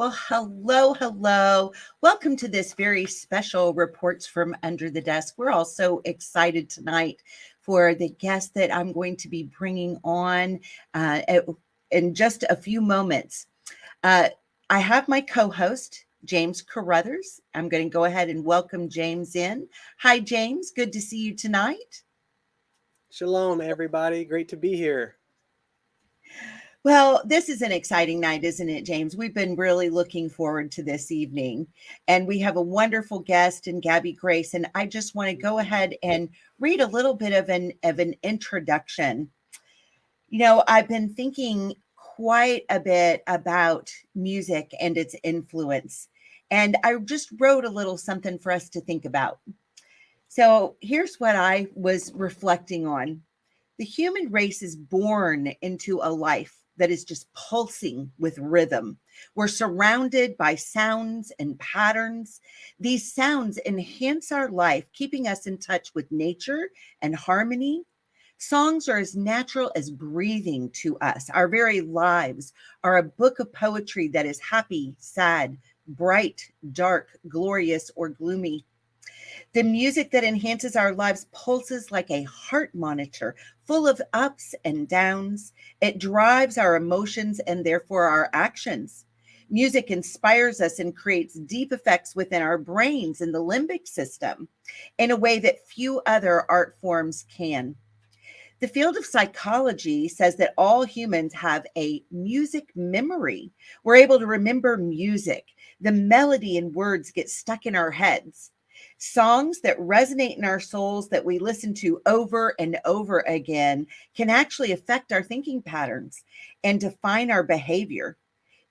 Well, hello, hello. Welcome to this very special Reports from Under the Desk. We're all so excited tonight for the guest that I'm going to be bringing on uh, in just a few moments. Uh, I have my co-host, James Caruthers. I'm going to go ahead and welcome James in. Hi, James. Good to see you tonight. Shalom, everybody. Great to be here. Well, this is an exciting night, isn't it, James? We've been really looking forward to this evening. And we have a wonderful guest in Gaby Grace. And I just want to go ahead and read a little bit of an introduction. I've been thinking quite a bit about music and its influence. And I just wrote a little something for us to think about. So here's what I was reflecting on. The human race is born into a life that is just pulsing with rhythm. We're surrounded by sounds and patterns. These sounds enhance our life, keeping us in touch with nature and harmony. Songs are as natural as breathing to us. Our very lives are a book of poetry that is happy, sad, bright, dark, glorious, or gloomy. The music that enhances our lives pulses like a heart monitor, full of ups and downs. It drives our emotions and therefore our actions. Music inspires us and creates deep effects within our brains and the limbic system in a way that few other art forms can. The field of psychology says that all humans have a music memory. We're able to remember music. The melody and words get stuck in our heads. Songs that resonate in our souls that we listen to over and over again can actually affect our thinking patterns and define our behavior.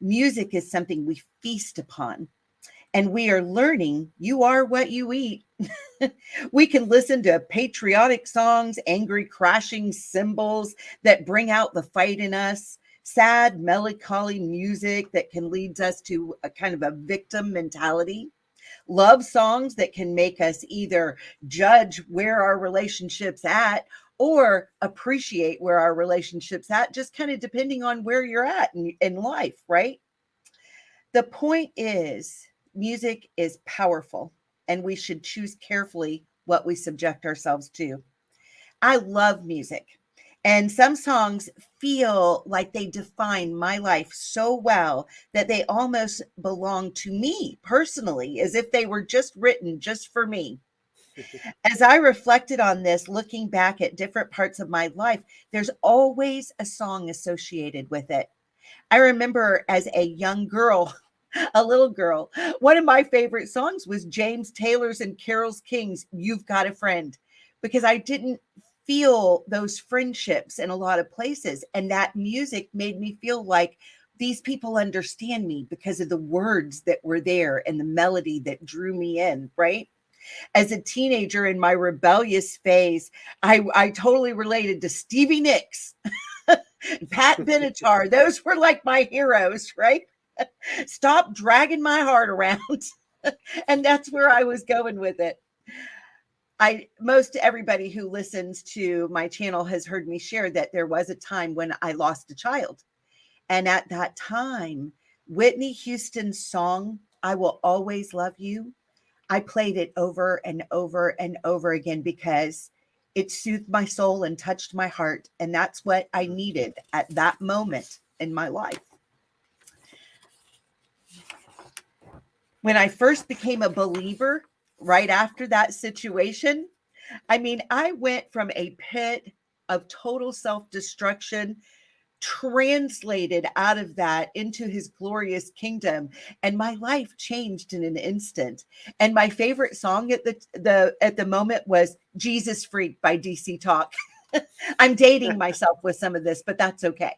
Music is something we feast upon, and we are learning you are what you eat. We can listen to patriotic songs, angry crashing cymbals that bring out the fight in us, sad, melancholy music that can lead us to a kind of a victim mentality, love songs that can make us either judge where our relationship's at or appreciate where our relationship's at, just kind of depending on where you're at in life, right? The point is, music is powerful and we should choose carefully what we subject ourselves to. I love music. And some songs feel like they define my life so well that they almost belong to me personally, as if they were just written just for me. As I reflected on this, looking back at different parts of my life, there's always a song associated with it. I remember as a young girl, a little girl, one of my favorite songs was James Taylor's and Carole King's You've Got a Friend, because I didn't feel those friendships in a lot of places. And that music made me feel like these people understand me because of the words that were there and the melody that drew me in, right? As a teenager in my rebellious phase, I totally related to Stevie Nicks, Pat Benatar. Those were like my heroes, right? Stop dragging my heart around. And that's where I was going with it. Most everybody who listens to my channel has heard me share that there was a time when I lost a child. And at that time, Whitney Houston's song, I Will Always Love You, I played it over and over and over again because it soothed my soul and touched my heart. And that's what I needed at that moment in my life. When I first became a believer, right after that situation, I mean, I went from a pit of total self-destruction, translated out of that into his glorious kingdom, and my life changed in an instant. And my favorite song at the moment was Jesus Freak by DC Talk. I'm dating myself with some of this, but that's okay.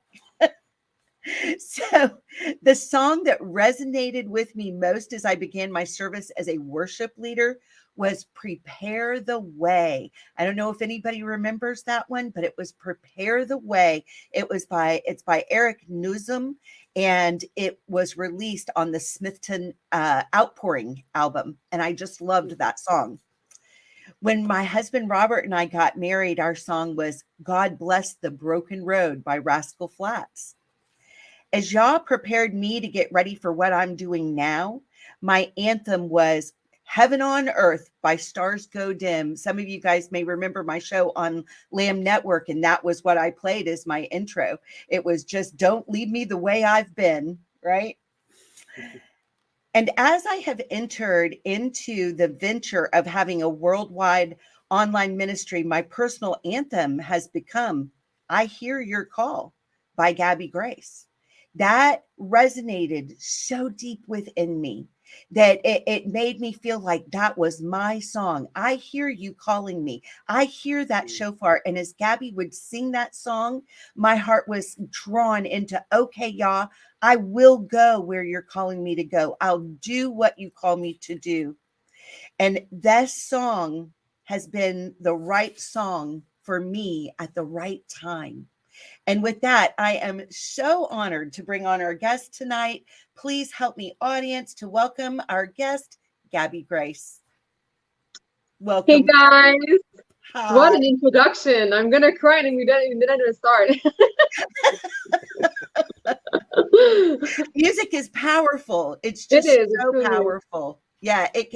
So, the song that resonated with me most as I began my service as a worship leader was Prepare the Way. I don't know if anybody remembers that one, but it was Prepare the Way. It's by Eric Nuzum, and it was released on the Smithton Outpouring album. And I just loved that song. When my husband Robert and I got married, our song was God Bless the Broken Road by Rascal Flatts. as y'all prepared me to get ready for what I'm doing now, my anthem was Heaven on Earth by Stars Go Dim. Some of you guys may remember my show on Lamb Network, and that was what I played as my intro. It was just Don't Leave Me the Way I've Been, right? And as I have entered into the venture of having a worldwide online ministry, my personal anthem has become I Hear Your Call by Gaby Grace. That resonated so deep within me that it made me feel like that was my song. I hear you calling me. I hear that shofar. And as Gaby would sing that song, my heart was drawn into, okay, y'all, I will go where you're calling me to go. I'll do what you call me to do. And this song has been the right song for me at the right time. And with that, I am so honored to bring on our guest tonight. Please help me, audience, to welcome our guest, Gaby Grace. Welcome. Hey guys. Hi. What an introduction. I'm going to cry and we didn't even start. Music is powerful. It's just so powerful. Yeah, it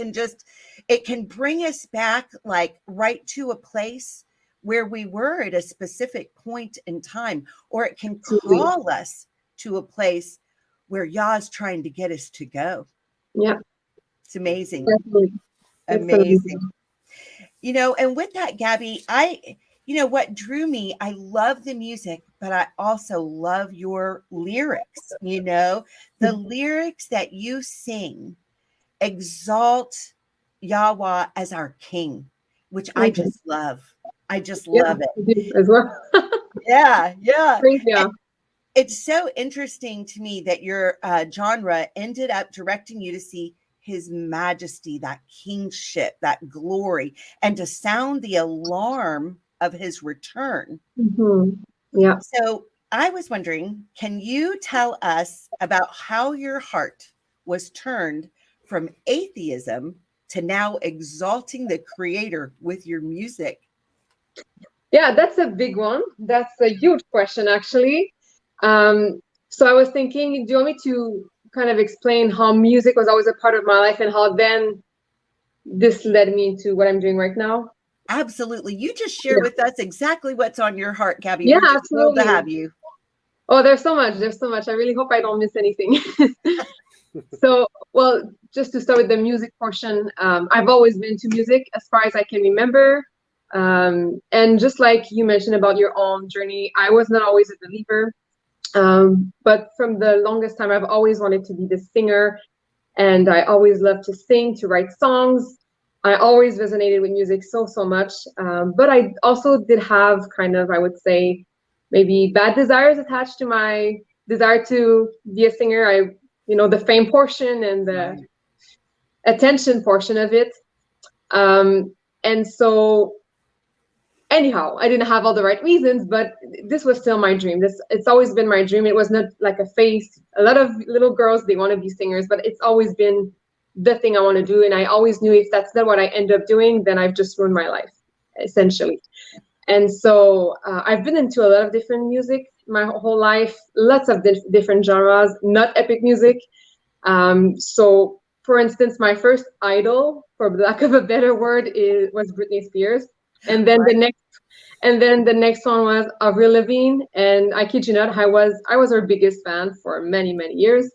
can bring us back like right to a place where we were at a specific point in time, or it can call us to a place where Yah's trying to get us to go. Yeah. It's amazing. Definitely. Amazing. You know, and with that, Gaby, what drew me, I love the music, but I also love your lyrics. You know, the lyrics that you sing exalt Yahweh as our King, which I just love. I just love it as well. Yeah. Thank you. It's so interesting to me that your genre ended up directing you to see his majesty, that kingship, that glory, and to sound the alarm of his return. Mm-hmm. Yeah. So I was wondering, can you tell us about how your heart was turned from atheism to now exalting the Creator with your music? Yeah, that's a big one. That's a huge question, actually. So I was thinking, do you want me to kind of explain how music was always a part of my life and how then this led me into what I'm doing right now? Absolutely. You just share with us exactly what's on your heart, Gaby. Yeah, we're just absolutely. thrilled to have you. Oh, there's so much. I really hope I don't miss anything. So, well, just to start with the music portion, I've always been into music as far as I can remember. And just like you mentioned about your own journey, I was not always a believer. But from the longest time, I've always wanted to be the singer. And I always loved to sing, to write songs. I always resonated with music so much. But I also did have kind of, I would say, maybe bad desires attached to my desire to be a singer. The fame portion and the attention portion of it. And so anyhow, I didn't have all the right reasons, but this was still my dream. It's always been my dream. It was not like a phase. A lot of little girls, they want to be singers, but it's always been the thing I want to do. And I always knew if that's not what I end up doing, then I've just ruined my life, essentially. And so I've been into a lot of different music my whole life, lots of different genres, not epic music. So, for instance, my first idol, for lack of a better word, was Britney Spears. And then the next one was Avril Lavigne, and I kid you not, I was her biggest fan for many years.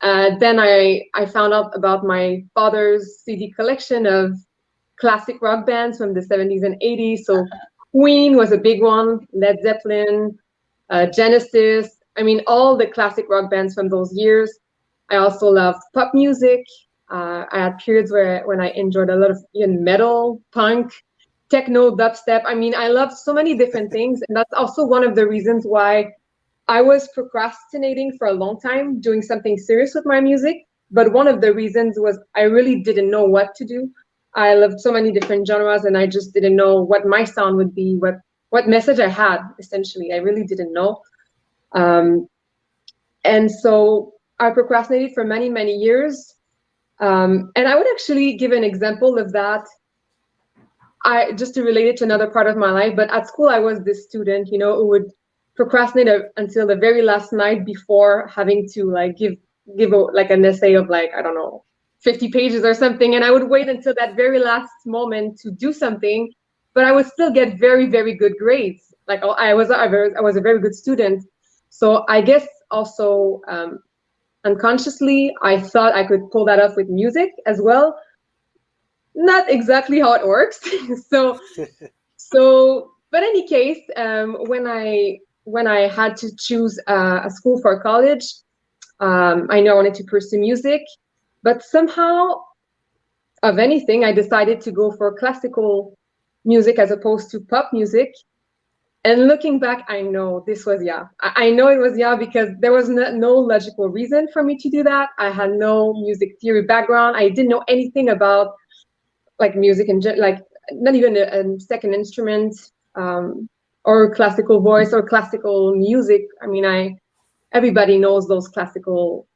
Then I found out about my father's CD collection of classic rock bands from the 70s and 80s. So Queen was a big one, Led Zeppelin, Genesis. I mean, all the classic rock bands from those years. I also loved pop music. I had periods when I enjoyed a lot of metal, punk, techno, dubstep. I mean, I loved so many different things. And that's also one of the reasons why I was procrastinating for a long time doing something serious with my music. But one of the reasons was I really didn't know what to do. I loved so many different genres and I just didn't know what my sound would be, what message I had, essentially. I really didn't know. And so I procrastinated for many years. And I would actually give an example of that. Just to relate it to another part of my life, but at school I was this student, who would procrastinate until the very last night before having to like give like an essay of like, I don't know, 50 pages or something. And I would wait until that very last moment to do something, but I would still get very, very good grades. Like I was a very good student. So I guess also unconsciously, I thought I could pull that off with music as well. Not exactly how it works. But any case, when I had to choose a school for college, I know I wanted to pursue music, but somehow, of anything, I decided to go for classical music as opposed to pop music. And looking back, I know this was I know it was because there was no logical reason for me to do that. I had no music theory background. I didn't know anything about like music and like not even a second instrument or classical voice or classical music. I mean, everybody knows those classical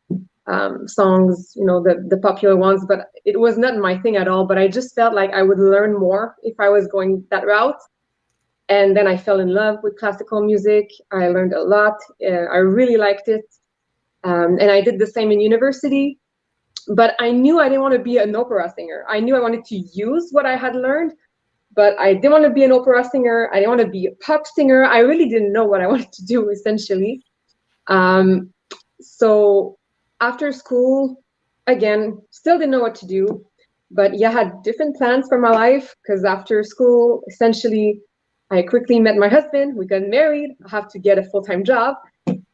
songs, you know, the popular ones, but it was not my thing at all. But I just felt like I would learn more if I was going that route. And then I fell in love with classical music. I learned a lot. I really liked it. And I did the same in university. But I knew I didn't want to be an opera singer. I knew I wanted to use what I had learned, but I didn't want to be an opera singer. I didn't want to be a pop singer. I really didn't know what I wanted to do, essentially. So after school, again, still didn't know what to do. But I had different plans for my life, because after school, essentially, I quickly met my husband. We got married. I have to get a full-time job.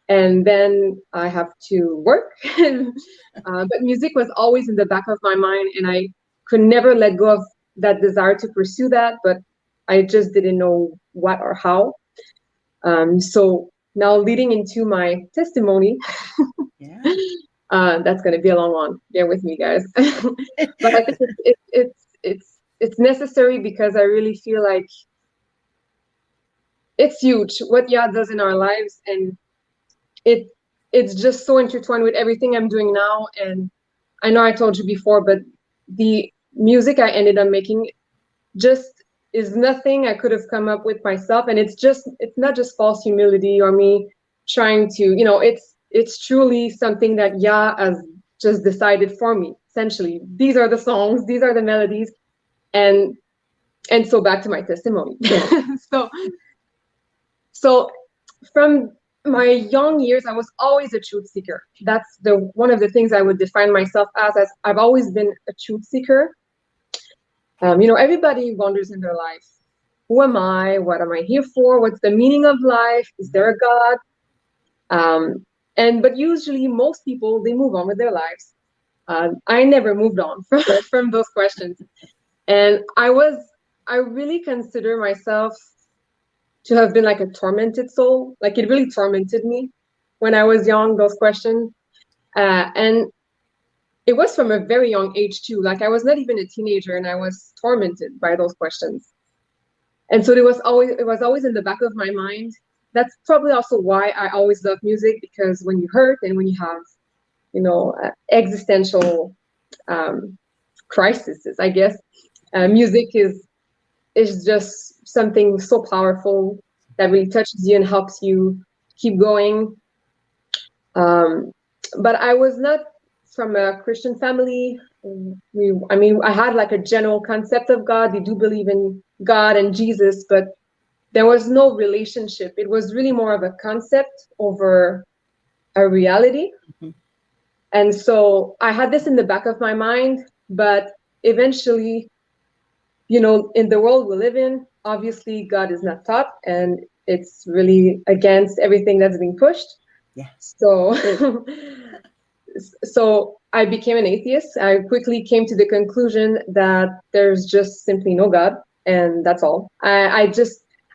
And then I have to work. But music was always in the back of my mind, and I could never let go of that desire to pursue that, but I just didn't know what or how. So now leading into my testimony, that's going to be a long one. Bear with me, guys. But I think it's necessary, because I really feel like it's huge what Yah does in our lives, and it's just so intertwined with everything I'm doing now. And I know I told you before, but the music I ended up making just is nothing I could have come up with myself. And it's not just false humility or me trying to, you know, it's truly something that Yah has just decided for me. Essentially, these are the songs, these are the melodies. And so back to my testimony. So from my young years, I was always a truth seeker. That's one of the things I would define myself as I've always been a truth seeker. You know, everybody wonders in their life, who am I? What am I here for? What's the meaning of life? Is there a God? But usually most people, they move on with their lives. I never moved on from those questions. And I really consider myself to have been like a tormented soul. Like, it really tormented me when I was young, those questions. And it was from a very young age too. Like, I was not even a teenager and I was tormented by those questions. And so it was always in the back of my mind. That's probably also why I always love music, because when you hurt and when you have, you know, existential crises, I guess, music is just something so powerful that really touches you and helps you keep going. But I was not from a Christian family. I had like a general concept of God. We do believe in God and Jesus, but there was no relationship. It was really more of a concept over a reality. Mm-hmm. And so I had this in the back of my mind, but eventually, you know, in the world we live in, obviously God is not taught, and it's really against everything that's being pushed. Yeah. So I became an atheist. I quickly came to the conclusion that there's just simply no God, and that's all.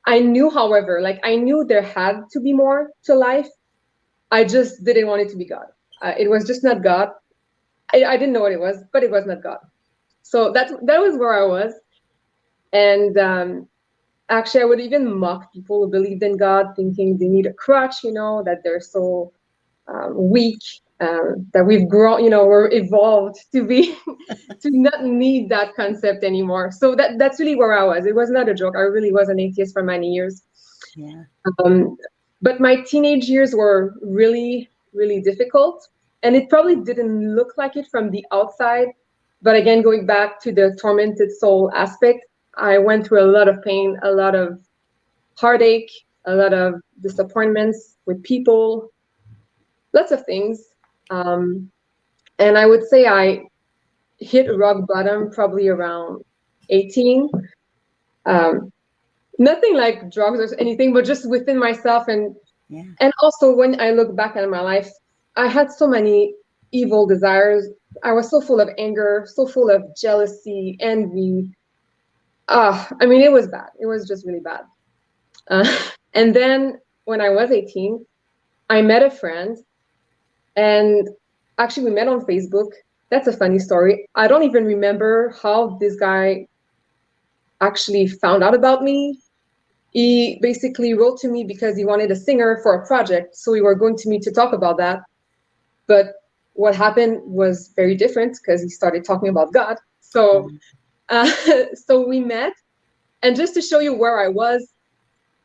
I knew, however, like I knew there had to be more to life. I just didn't want it to be God. It was just not God. I didn't know what it was, but it was not God. So that was where I was. And actually, I would even mock people who believed in God, thinking they need a crutch, you know, that they're so weak, that we've grown, you know, we're evolved to be, to not need that concept anymore. So that's really where I was. It was not a joke. I really was an atheist for many years. Yeah. But my teenage years were really, really difficult. And it probably didn't look like it from the outside. But again, going back to the tormented soul aspect, I went through a lot of pain, a lot of heartache, a lot of disappointments with people, lots of things. And I would say I hit rock bottom probably around 18. Nothing like drugs or anything, but just within myself. And also when I look back at my life, I had so many evil desires. I was so full of anger, so full of jealousy, envy. I mean, it was bad. It was just really bad. And then when I was 18, I met a friend, and actually we met on Facebook. That's a funny story. I don't even remember how this guy actually found out about me. He basically wrote to me because he wanted a singer for a project. So we were going to meet to talk about that. But what happened was very different because he started talking about God. So, so we met. And just to show you where I was,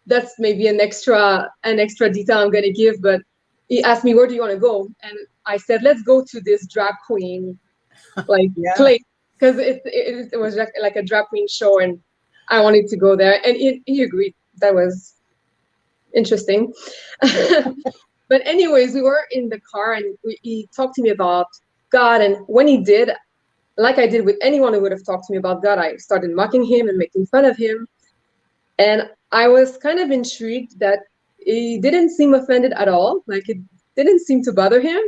that's maybe an extra detail I'm going to give. But he asked me, where do you want to go? And I said, let's go to this drag queen place. Because it was like a drag queen show. And I wanted to go there. And he agreed. That was interesting. But anyways, we were in the car, and he talked to me about God. And when he did, like I did with anyone who would have talked to me about God, I started mocking him and making fun of him. And I was kind of intrigued that he didn't seem offended at all. Like, it didn't seem to bother him.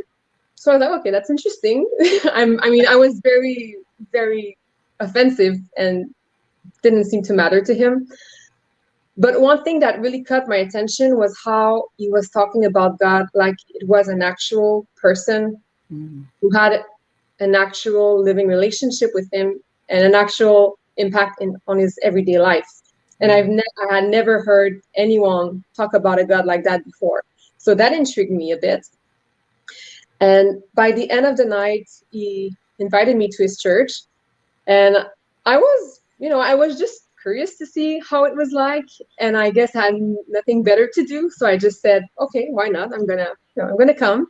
So I was like, okay, that's interesting. I was very, very offensive and didn't seem to matter to him. But one thing that really caught my attention was how he was talking about God like it was an actual person who had an actual living relationship with him and an actual impact on his everyday life. And I had never heard anyone talk about a God like that before. So that intrigued me a bit. And by the end of the night, he invited me to his church. And I was just curious to see how it was like, and I guess I had nothing better to do, so I just said, okay, why not? I'm gonna come.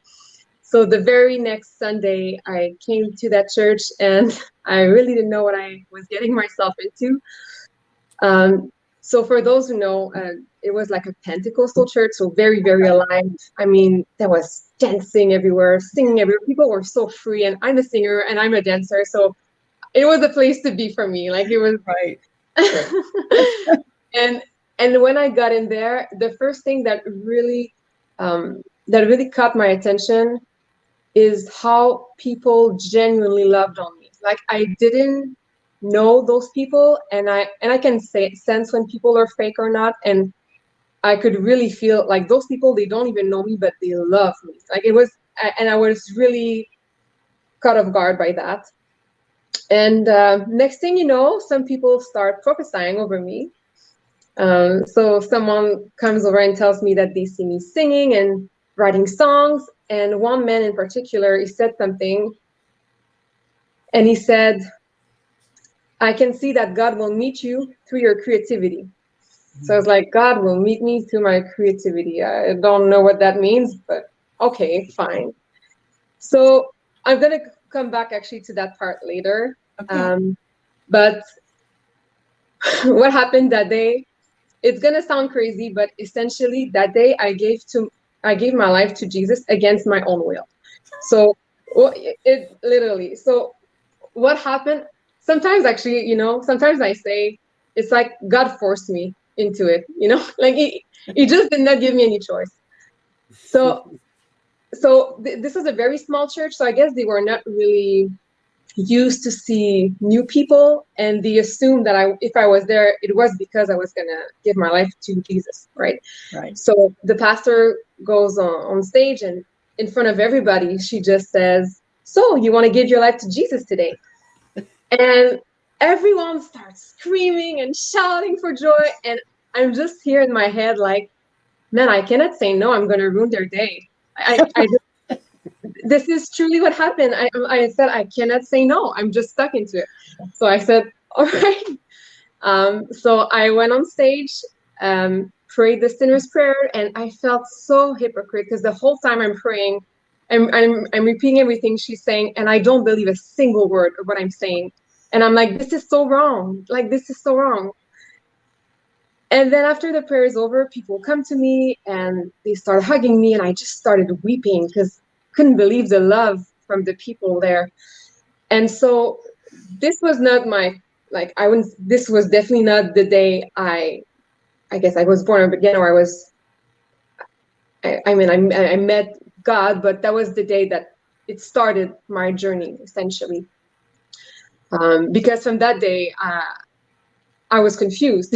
So the very next Sunday, I came to that church, and I really didn't know what I was getting myself into. So for those who know, it was like a Pentecostal church, so very, very alive. I mean, there was dancing everywhere, singing everywhere. People were so free, and I'm a singer and I'm a dancer, so it was a place to be for me. Like, it was right. and when I got in there, the first thing that really caught my attention is how people genuinely loved on me. Like, I didn't know those people, and I can sense when people are fake or not, and I could really feel like those people, they don't even know me, but they love me. Like, it was, and I was really caught off guard by that. And next thing you know, some people start prophesying over me. So someone comes over and tells me that they see me singing and writing songs. And one man in particular, he said something. And he said, I can see that God will meet you through your creativity. So I was like, God will meet me through my creativity. I don't know what that means, but okay, fine. So I'm going to come back actually to that part later. Okay. But what happened that day, it's going to sound crazy, but essentially that day I gave my life to Jesus against my own will. So it literally, so what happened, sometimes actually, sometimes I say it's like God forced me into it, like he just did not give me any choice. So this is a very small church, so I guess they were not really used to see new people, and they assumed that if I was there, it was because I was gonna give my life to Jesus, right? So the pastor goes on stage, and in front of everybody, she just says, so you want to give your life to Jesus today? And everyone starts screaming and shouting for joy, and I'm just here in my head like, man, I cannot say no. I'm gonna ruin their day. This is truly what happened. I said, I cannot say no. I'm just stuck into it. So I said, all right. So I went on stage. prayed the sinner's prayer, and I felt so hypocrite because the whole time I'm praying, I'm repeating everything she's saying, and I don't believe a single word of what I'm saying. And I'm like, this is so wrong. Like, this is so wrong. And then after the prayer is over, people come to me and they start hugging me, and I just started weeping because I couldn't believe the love from the people there. And so this was not my, like, this was definitely not the day I guess I was born again, or I met God, but that was the day that it started my journey, essentially. Because from that day, I was confused.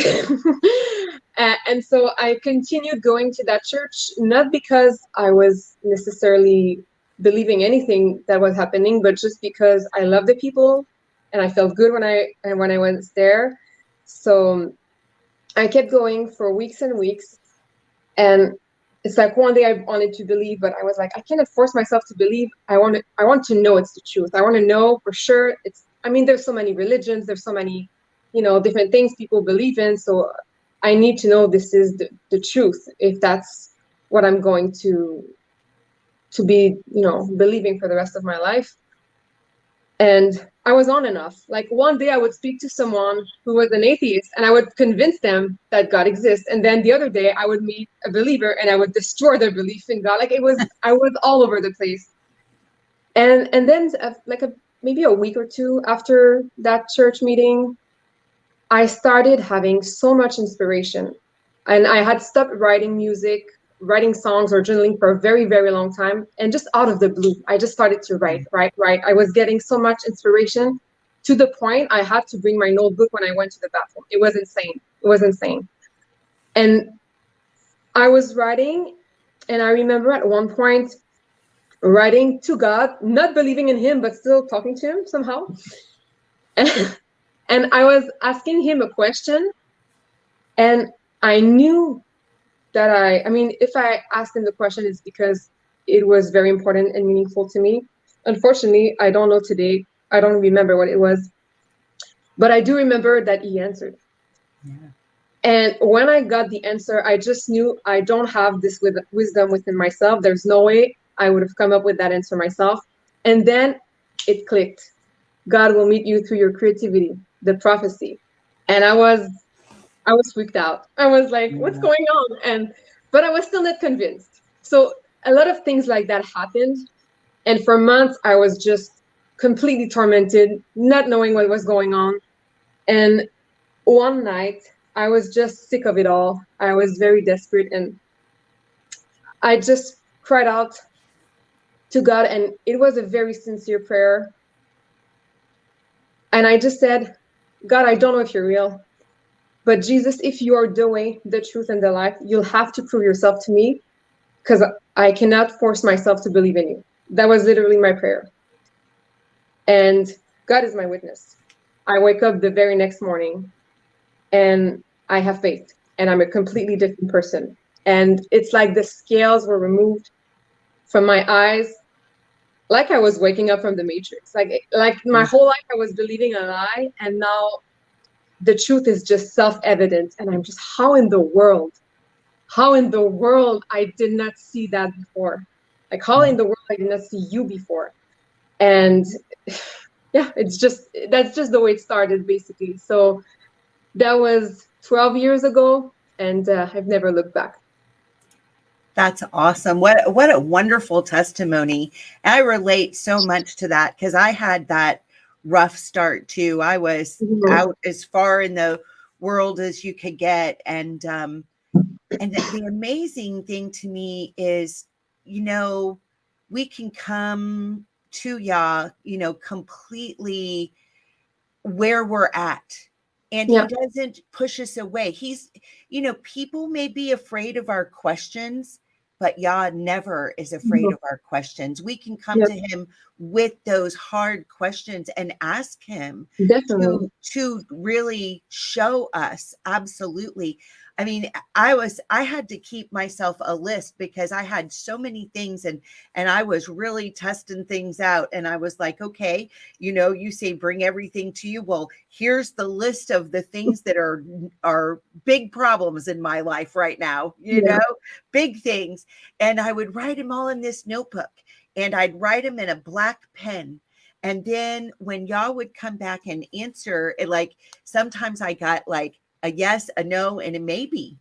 And so I continued going to that church, not because I was necessarily believing anything that was happening, but just because I love the people and I felt good when I was there. So I kept going for weeks and weeks. And it's like one day I wanted to believe, but I was like, I cannot force myself to believe. I want to know it's the truth. I want to know for sure. There's so many religions, there's so many, different things people believe in. So I need to know this is the truth, if that's what I'm going to be, believing for the rest of my life. And I was on and off. Like one day I would speak to someone who was an atheist and I would convince them that God exists. And then the other day I would meet a believer and I would destroy their belief in God. Like I was all over the place. And then maybe a week or two after that church meeting, I started having so much inspiration. And I had stopped writing music, writing songs or journaling for a very, very long time. And just out of the blue, I just started to write. I was getting so much inspiration to the point I had to bring my notebook when I went to the bathroom. It was insane. And I was writing, and I remember at one point writing to God, not believing in him, but still talking to him somehow. And I was asking him a question, and I knew that if I asked him the question, it's because it was very important and meaningful to me. Unfortunately, I don't know today. I don't remember what it was, but I do remember that he answered. Yeah. And when I got the answer, I just knew I don't have this wisdom within myself. There's no way I would have come up with that answer myself. And then it clicked. God will meet you through your creativity, the prophecy. And I was freaked out. I was like, what's going on? But I was still not convinced. So a lot of things like that happened. And for months, I was just completely tormented, not knowing what was going on. And one night, I was just sick of it all. I was very desperate. And I just cried out to God. And it was a very sincere prayer. And I just said, God, I don't know if you're real. But Jesus, if you are the way, the truth, and the life, you'll have to prove yourself to me, because I cannot force myself to believe in you. That was literally my prayer. And God is my witness. I wake up the very next morning and I have faith, and I'm a completely different person. And it's like the scales were removed from my eyes, like I was waking up from the Matrix. Like my whole life I was believing a lie, and now the truth is just self-evident. And I'm just, how in the world I did not see that before? Like, how in the world I did not see you before? And yeah, that's just the way it started, basically. So that was 12 years ago, and I've never looked back. That's awesome. What a wonderful testimony. I relate so much to that, because I had that rough start too. I was out as far in the world as you could get. And the amazing thing to me is, we can come to Yah, completely where we're at. And he doesn't push us away. He's, people may be afraid of our questions, but Yah never is afraid of our questions. We can come to him with those hard questions and ask him Definitely. to really show us. Absolutely. I mean, I had to keep myself a list because I had so many things, and I was really testing things out. And I was like, okay, you say bring everything to you. Well, here's the list of the things that are big problems in my life right now, big things. And I would write them all in this notebook, and I'd write them in a black pen. And then when y'all would come back and answer it, like sometimes I got like a yes, a no, and a maybe,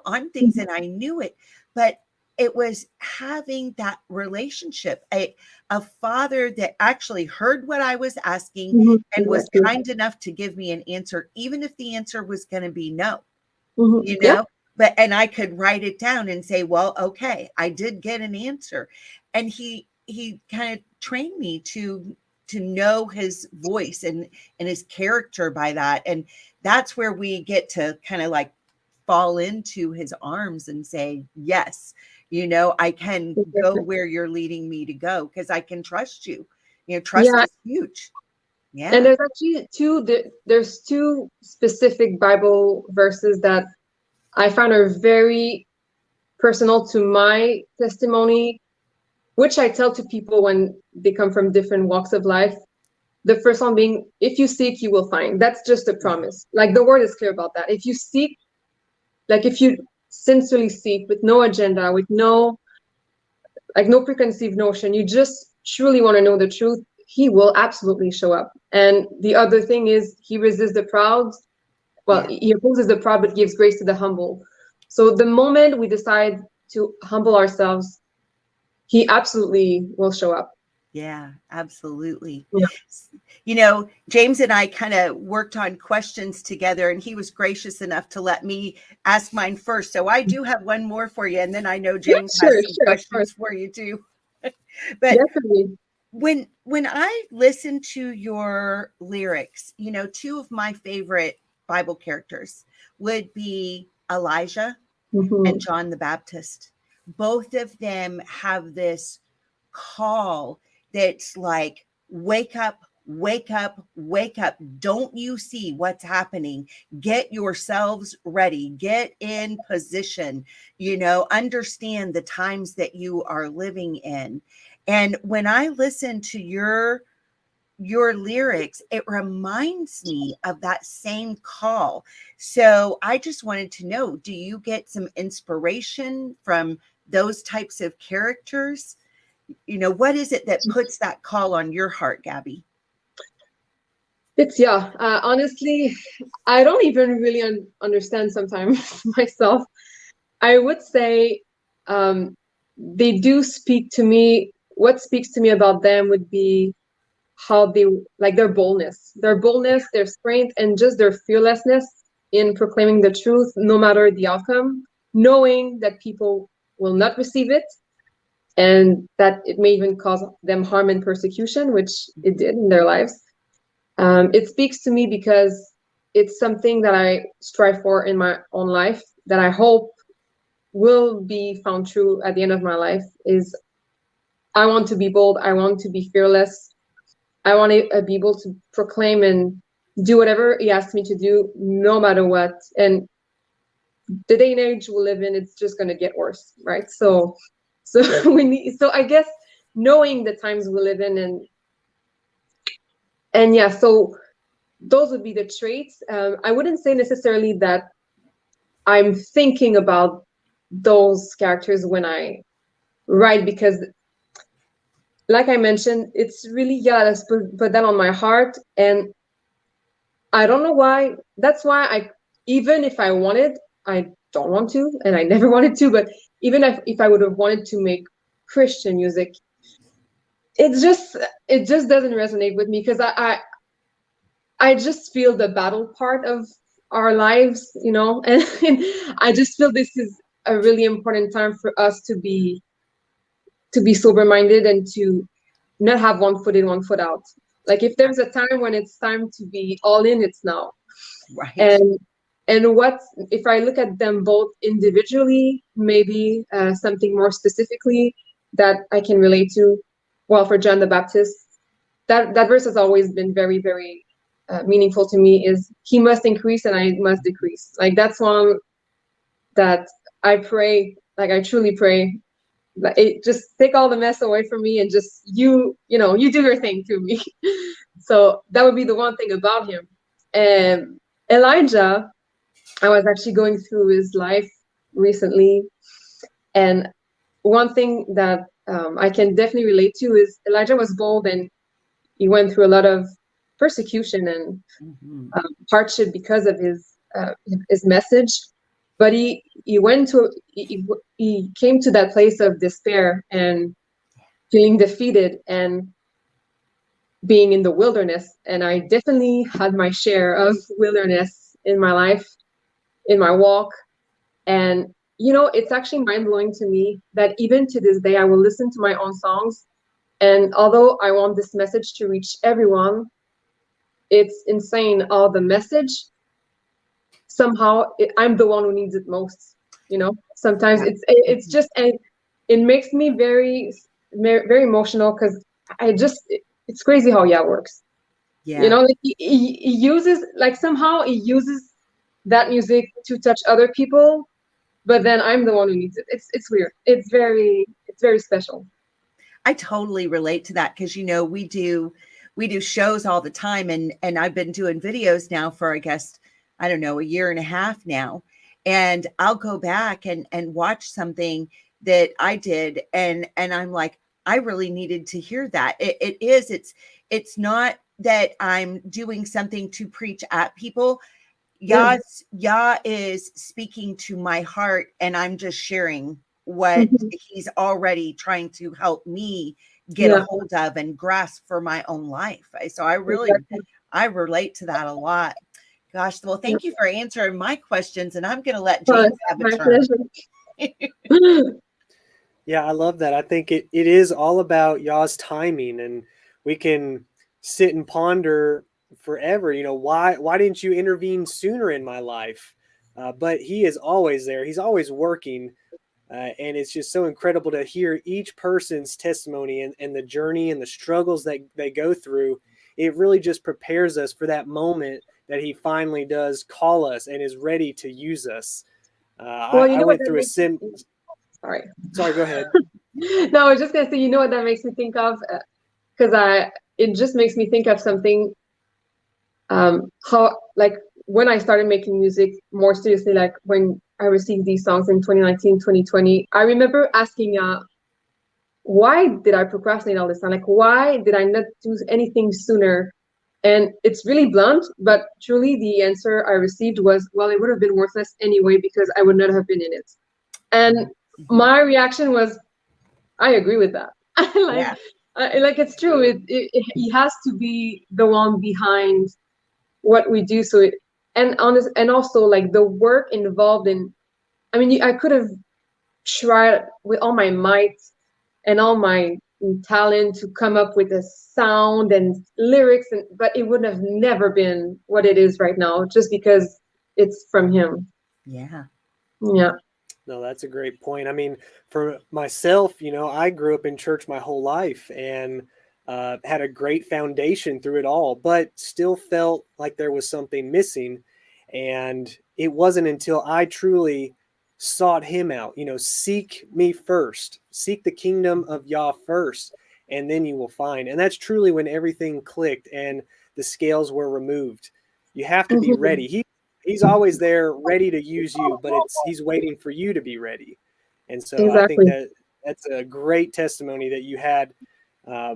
on things, and I knew it. But it was having that relationship, a father that actually heard what I was asking and was kind enough to give me an answer, even if the answer was going to be no, Yeah. but, and I could write it down and say, well, okay, I did get an answer. And he kind of trained me to know his voice and his character by that. And that's where we get to kind of like fall into his arms and say, yes, I can go where you're leading me to go because I can trust you. Trust is huge. Yeah. And there's actually there's two specific Bible verses that I find are very personal to my testimony, which I tell to people when they come from different walks of life. The first one being, if you seek, you will find. That's just a promise. Like the word is clear about that. If you seek, like if you sincerely seek with no agenda, with no preconceived notion, you just truly want to know the truth, he will absolutely show up. And the other thing is, he resists the proud. Well, he opposes the proud, but gives grace to the humble. So the moment we decide to humble ourselves, he absolutely will show up. Yeah, absolutely. Yeah. James and I kind of worked on questions together, and he was gracious enough to let me ask mine first. So I do have one more for you, and then I know James has some questions for you too. But definitely. When I listen to your lyrics, two of my favorite Bible characters would be Elijah and John the Baptist. Both of them have this call that's like, wake up, wake up, wake up. Don't you see what's happening? Get yourselves ready, get in position, understand the times that you are living in. And when I listen to your lyrics, it reminds me of that same call. So I just wanted to know, do you get some inspiration from those types of characters? What is it that puts that call on your heart, Gaby? It's honestly, I don't even really understand sometimes myself. I would say they do speak to me. What speaks to me about them would be how they, like their boldness, their strength, and just their fearlessness in proclaiming the truth, no matter the outcome, knowing that people will not receive it, and that it may even cause them harm and persecution, which it did in their lives. It speaks to me because it's something that I strive for in my own life, that I hope will be found true at the end of my life. Is I want to be bold, I want to be fearless, I want to be able to proclaim and do whatever he asks me to do, no matter what. And the day and age we live in, it's just going to get worse, right? So I guess knowing the times we live in, and yeah, so those would be the traits. I wouldn't say necessarily that I'm thinking about those characters when I write, because like I mentioned, it's really, let's put that on my heart. And I don't know why. That's why even if I wanted, I don't want to, and I never wanted to, but even if I would have wanted to make Christian music, it just doesn't resonate with me, because I just feel the battle part of our lives, and I just feel this is a really important time for us to be sober-minded and to not have one foot in, one foot out. Like if there's a time when it's time to be all in, it's now. Right. And what if I look at them both individually, maybe something more specifically that I can relate to? well, for John the Baptist, that verse has always been very, very meaningful to me, is he must increase and I must decrease. Like that's one that I pray, like I truly pray, that it just take all the mess away from me and just you do your thing through me. So that would be the one thing about him. And Elijah, I was actually going through his life recently, and one thing that I can definitely relate to is Elijah was bold and he went through a lot of persecution and hardship because of his message. But he came to that place of despair and feeling defeated and being in the wilderness. And I definitely had my share of wilderness in my life, in my walk. And it's actually mind-blowing to me that even to this day I will listen to my own songs, and although I want this message to reach everyone, it's insane how the message somehow I'm the one who needs it most. Sometimes it's just, and it makes me very, very emotional, because it's crazy how Yah works. Like he uses, like somehow he uses that music to touch other people, but then I'm the one who needs it. It's weird. It's very special. I totally relate to that, because we do shows all the time, and I've been doing videos now for, I guess, I don't know, a year and a half now, and I'll go back and watch something that I did, and I'm like, I really needed to hear that. It's not that I'm doing something to preach at people. Yah is speaking to my heart, and I'm just sharing what he's already trying to help me get a hold of and grasp for my own life. So I relate to that a lot. Gosh, well, thank you for answering my questions, and I'm going to let James have a turn. Yeah, I love that. I think it is all about Yah's timing, and we can sit and ponder forever. Why didn't you intervene sooner in my life? But he is always there. He's always working. And it's just so incredible to hear each person's testimony and the journey and the struggles that they go through. It really just prepares us for that moment that he finally does call us and is ready to use us. I went through Sorry, go ahead. No, I was just going to say, what that makes me think of? Because it just makes me think of something, how, like, when I started making music more seriously, like when I received these songs in 2019, 2020, I remember asking, why did I procrastinate all this time? Like, why did I not do anything sooner? And it's really blunt, but truly the answer I received was, well, it would have been worthless anyway, because I would not have been in it. And my reaction was, I agree with that. Like it's true. He has to be the one behind what we do. So and also like the work involved in, I could have tried with all my might and all my talent to come up with a sound and lyrics, but it would have never been what it is right now, just because it's from him. Yeah. No, that's a great point. For myself, I grew up in church my whole life and had a great foundation through it all, but still felt like there was something missing. And it wasn't until I truly sought him out, seek me first, seek the kingdom of Yah first, and then you will find. And that's truly when everything clicked and the scales were removed. You have to be ready. He's always there ready to use you, but he's waiting for you to be ready. And so I think that's a great testimony that you had.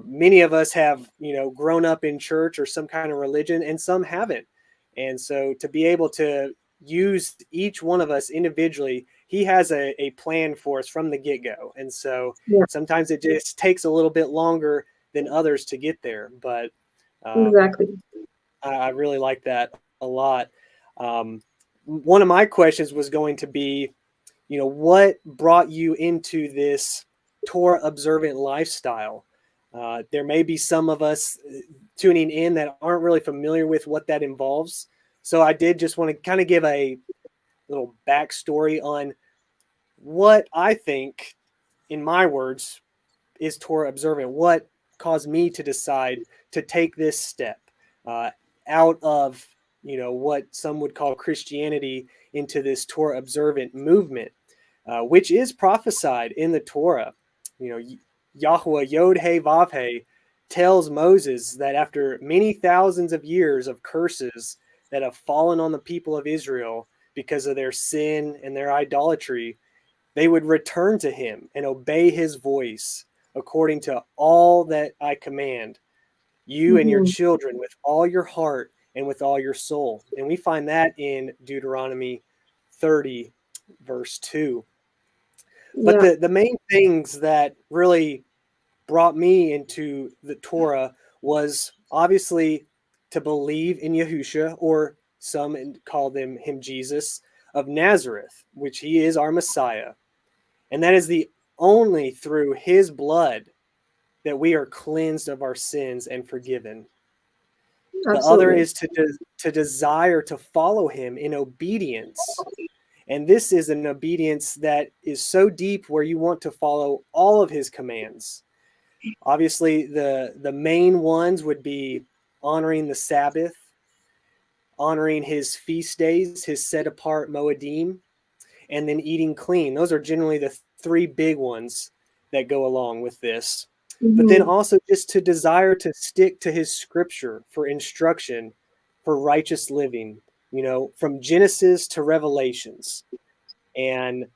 Many of us have, grown up in church or some kind of religion, and some haven't. And so to be able to use each one of us individually, he has a plan for us from the get-go. And so sometimes it just takes a little bit longer than others to get there. But I really like that a lot. One of my questions was going to be, what brought you into this Torah observant lifestyle? There may be some of us tuning in that aren't really familiar with what that involves. So I did just want to kind of give a little backstory on what I think, in my words, is Torah observant. What caused me to decide to take this step out of, you know, what some would call Christianity into this Torah observant movement, which is prophesied in the Torah. You know, Yahweh Yod He Vav He tells Moses that after many thousands of years of curses that have fallen on the people of Israel because of their sin and their idolatry, they would return to him and obey his voice according to all that I command you and your children with all your heart and with all your soul. And we find that in Deuteronomy 30, verse 2. But the main things that really brought me into the Torah was obviously to believe in Yahusha, or some call him Jesus of Nazareth, which he is our Messiah. And that is the only through his blood that we are cleansed of our sins and forgiven. Absolutely. The other is to desire to follow him in obedience. And this is an obedience that is so deep where you want to follow all of his commands. Obviously, the main ones would be honoring the Sabbath, honoring his feast days, his set apart Moedim, and then eating clean. Those are generally the three big ones that go along with this. But then also just to desire to stick to his scripture for instruction, for righteous living, you know, from Genesis to Revelations. And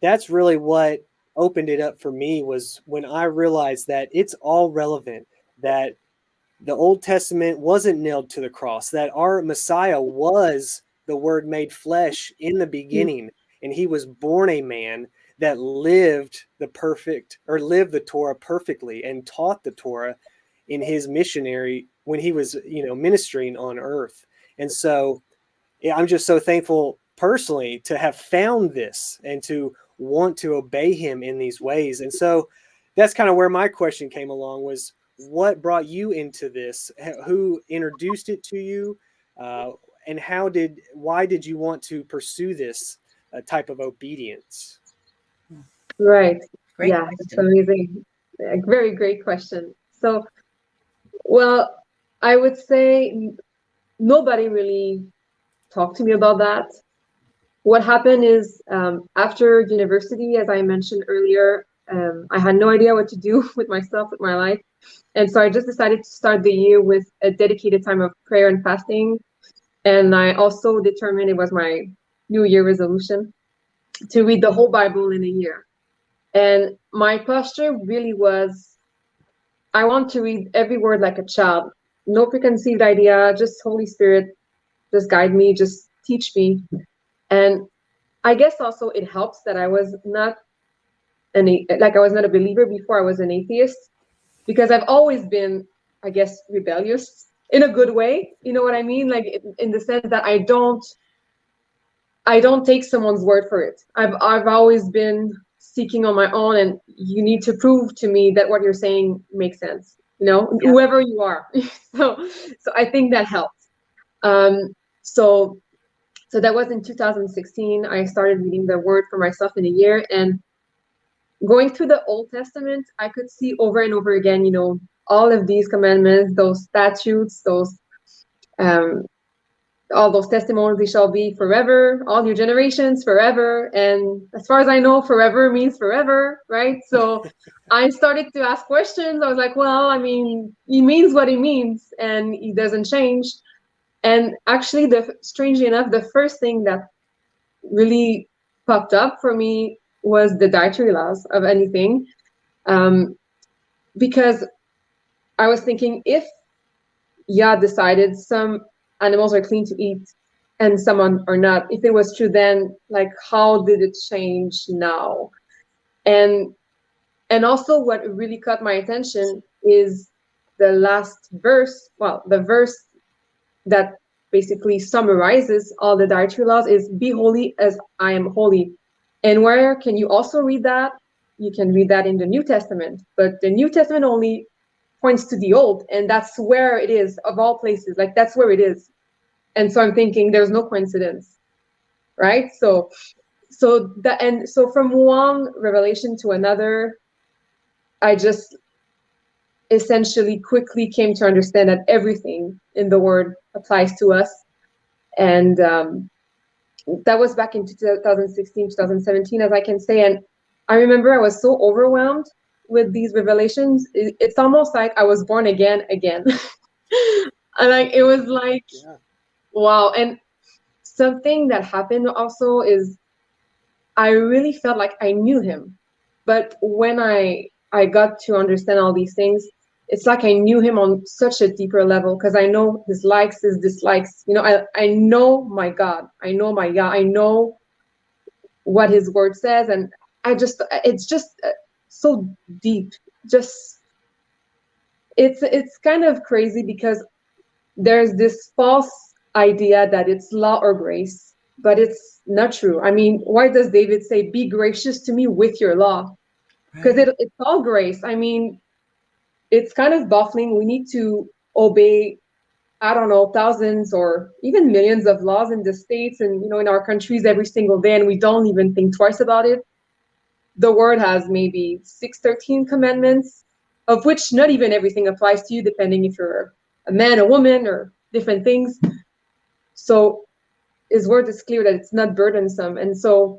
that's really what opened it up for me, was when I realized that it's all relevant, that the Old Testament wasn't nailed to the cross, that our Messiah was the Word made flesh in the beginning, and he was born a man that lived the Torah perfectly and taught the Torah in his missionary when he was, you know, ministering on earth. And so I'm just so thankful personally to have found this and to want to obey him in these ways. And so that's kind of where my question came along, was what brought you into this? Who introduced it to you? And why did you want to pursue this type of obedience? Right. Great Yeah, question. it's amazing. A very great question. So, well, I would say nobody really talked to me about that. What happened is, after university, as I mentioned earlier, I had no idea what to do with myself, with my life. And so I just decided to start the year with a dedicated time of prayer and fasting. And I also determined, it was my New Year resolution, to read the whole Bible in a year. And my posture really was, I want to read every word like a child. No preconceived idea, just Holy Spirit, just guide me, just teach me. And I guess also it helps that I was not a believer before I was an atheist, because I've always been, I guess, rebellious in a good way. You know what I mean? Like in the sense that I don't take someone's word for it. I've always been seeking on my own, and you need to prove to me that what you're saying makes sense, you know, whoever you are. so I think that helped. So that was in 2016. I started reading the word for myself in a year, and going through the Old Testament, I could see over and over again, you know, all of these commandments, those statutes, those all those testimonies, they shall be forever, all your generations forever. And as far as I know, forever means forever, right? So I started to ask questions. I was like, well, I mean, he means what he means, and he doesn't change. And actually, strangely enough, the first thing that really popped up for me was the dietary laws of anything. Because I was thinking, if Yah decided some animals are clean to eat and some are not, if it was true then, like, how did it change now? And also what really caught my attention is the last verse, well, the verse that basically summarizes all the dietary laws is, be holy as I am holy. And where can you also read that? You can read that in the New Testament, but the New Testament only points to the Old, and that's where it is, of all places, like that's where it is. And so I'm thinking there's no coincidence, right? So from one revelation to another, I just essentially quickly came to understand that everything in the word applies to us. And that was back in 2016, 2017, as I can say. And I remember I was so overwhelmed with these revelations. It's almost like I was born again. And like, it was like, Yeah. wow. And something that happened also is I really felt like I knew him. But when I got to understand all these things, it's like I knew him on such a deeper level, because I know his likes, his dislikes. You know, I know my God. I know my God. I know what his word says. And it's just so deep. Just, it's kind of crazy, because there's this false idea that it's law or grace, but it's not true. I mean, why does David say, be gracious to me with your law? Because Right. it's all grace. I mean, it's kind of baffling. We need to obey, I don't know, thousands or even millions of laws in the States and, you know, in our countries every single day, and we don't even think twice about it. The word has maybe 613 commandments, of which not even everything applies to you, depending if you're a man, a woman, or different things. So his word is clear that it's not burdensome. And so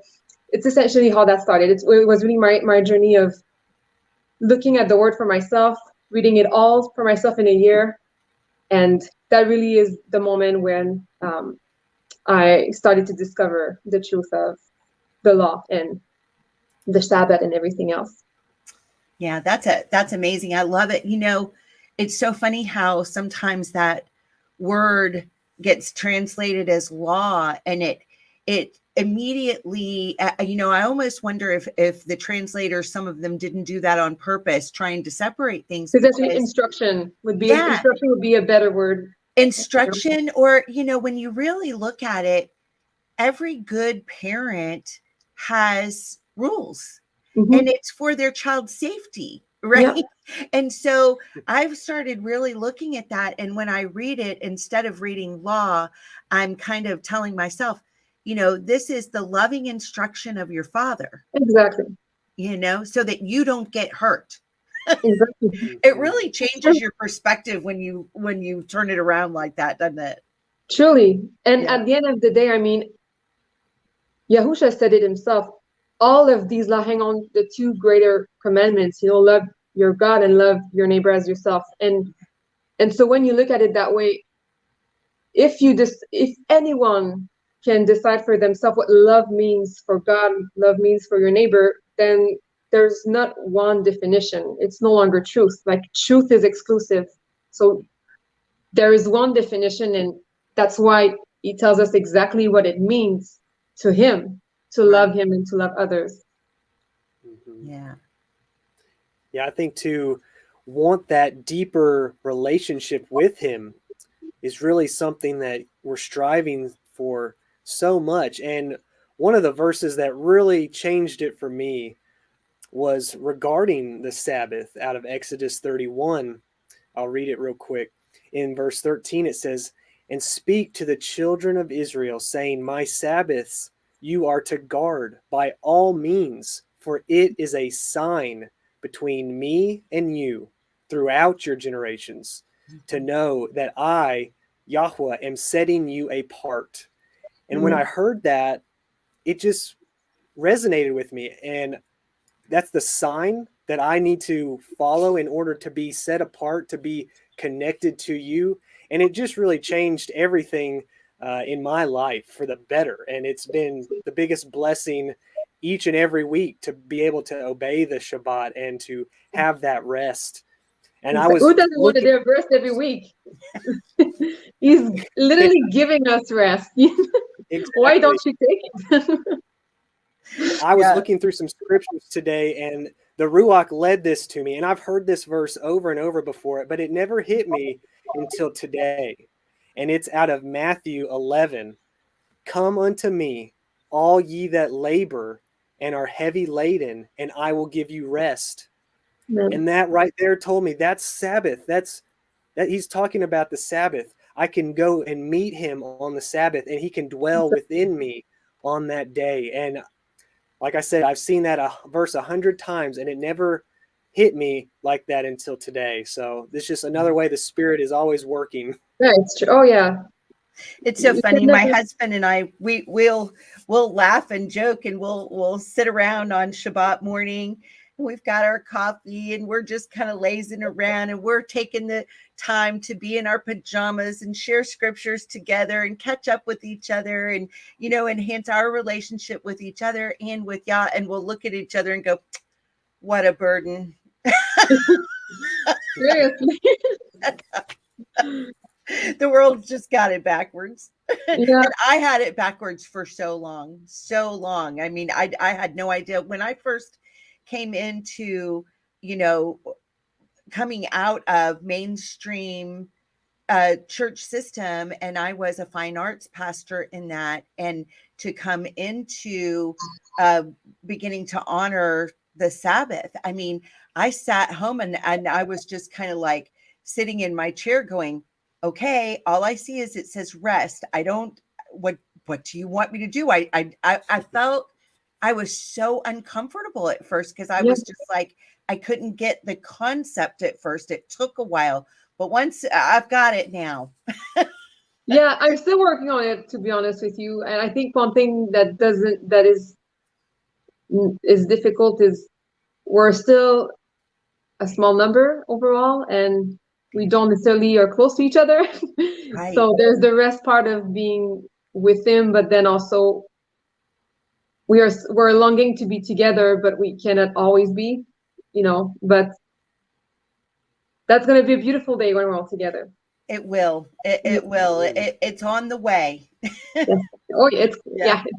it's essentially how that started. It was really my journey of looking at the word for myself, reading it all for myself in a year. And that really is the moment when I started to discover the truth of the law and the Sabbath and everything else. Yeah, that's amazing. I love it. You know, it's so funny how sometimes that word gets translated as law, and it immediately, you know, I almost wonder if the translators, some of them didn't do that on purpose, trying to separate things, Because actually because instruction would yeah, be a better word. instruction, or you know, when you really look at it, every good parent has rules, Mm-hmm. and it's for their child's safety, Yeah, right? And so I've started really looking at that. And when I read it, instead of reading law, I'm kind of telling myself, you know, this is the loving instruction of your father, exactly. you know, so that you don't get hurt. Exactly. It Mhm. really changes your perspective when you turn it around like that, doesn't it? Truly. And Yeah. at the end of the day, I mean, Yahusha said it himself. All of these law hang on the two greater commandments, you know, love your God and love your neighbor as yourself. And so when you look at it that way, if anyone can decide for themselves what love means for God, love means for your neighbor, then there's not one definition. It's no longer truth. Like, truth is exclusive. So there is one definition, and that's why he tells us exactly what it means to him to love Right. him and to love others. Mhm. Yeah. Yeah, I think to want that deeper relationship with him is really something that we're striving for so much. And one of the verses that really changed it for me was regarding the Sabbath out of Exodus 31. I'll read it real quick. In verse 13, it says, and speak to the children of Israel, saying, my Sabbaths you are to guard by all means, for it is a sign between me and you throughout your generations, to know that I, Yahweh, am setting you apart. And when I Amen. heard that, it just resonated with me. And that's the sign that I need to follow in order to be set apart, to be connected to you. And it just really changed everything in my life for the better. And it's been the biggest blessing each and every week to be able to obey the Shabbat and to have that rest. And I was Who doesn't want to looking do rest every week? He's literally giving us rest. Why don't exactly. you take it? I was Yeah. looking through some scriptures today, and the Ruach led this to me. And I've heard this verse over and over before, but it never hit me until today. And it's out of Matthew 11. Come unto me, all ye that labor and are heavy laden, and I will give you rest. Amen. And that right there told me that's Sabbath. That he's talking about the Sabbath. I can go and meet him on the Sabbath, and he can dwell within me on that day. And like I said, I've seen that verse 100 times, and it never hit me like that until today. So this is just another way the Spirit is always working. Yeah, it's true. Oh yeah. It's so You funny. can My never- husband and I, we'll laugh and joke, and we'll sit around on Shabbat morning. And we've got our coffee, and we're just kind of lazing around, and we're taking the time to be in our pajamas and share scriptures together and catch up with each other, and enhance our relationship with each other and with Yah. And we'll look at each other and go, "What a burden." Seriously. The world just got it backwards. Yeah. And I had it backwards for so long. I mean, I had no idea when I first came into, coming out of mainstream church system, and I was a fine arts pastor in that, and to come into beginning to honor the Sabbath. I mean, I sat home and I was just kind of like sitting in my chair going, okay, all I see is it says rest. I don't, what do you want me to do? I felt I was so uncomfortable at first, because I was just like, I couldn't get the concept at first. It took a while, but once I've got it now. Yeah, I'm still working on it, to be honest with you. And I think one thing that is difficult is we're still a small number overall, and we don't necessarily are close to each other. Right. So there's the rest part of being with him, but then also we're longing to be together, but we cannot always be, but that's going to be a beautiful day when we're all together. It will. It will. It's on the way. Yeah. Oh, it's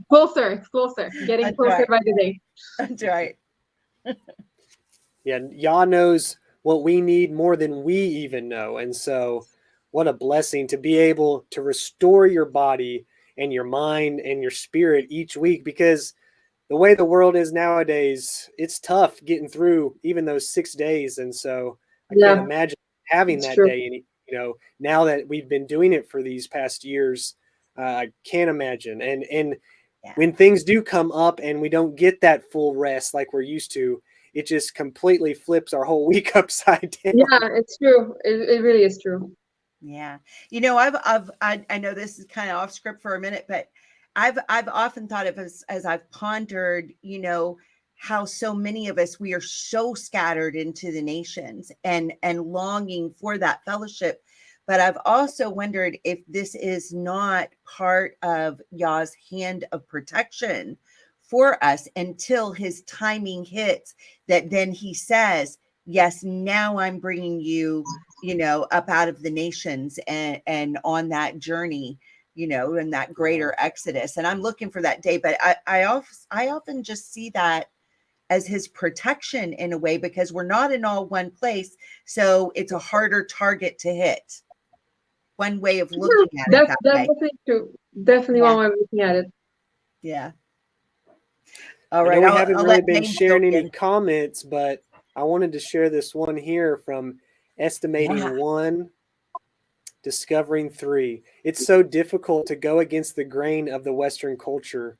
closer. It's closer. Getting That's closer right. by the day. That's right. Yeah, Yah knows what we need more than we even know. And so what a blessing to be able to restore your body and your mind and your spirit each week, because the way the world is nowadays, it's tough getting through even those 6 days. And so I can't imagine having that day. And, now that we've been doing it for these past years, I can't imagine. And when things do come up and we don't get that full rest like we're used to, it just completely flips our whole week upside down. Yeah, it's true. It really is true. Yeah. I know this is kind of off script for a minute, but I've often thought of as I've pondered, how so many of us, we are so scattered into the nations and longing for that fellowship. But I've also wondered if this is not part of Yah's hand of protection for us until his timing hits, that then he says, yes, now I'm bringing you, up out of the nations and on that journey, in that greater exodus. And I'm looking for that day. But I often just see that as his protection in a way, because we're not in all one place. So it's a harder target to hit. One way of looking at it. That's definitely true. Definitely one way of looking at it. Yeah. All right. We haven't really been sharing any comments, but I wanted to share this one here from Estimating 1, Discovering 3. It's so difficult to go against the grain of the Western culture.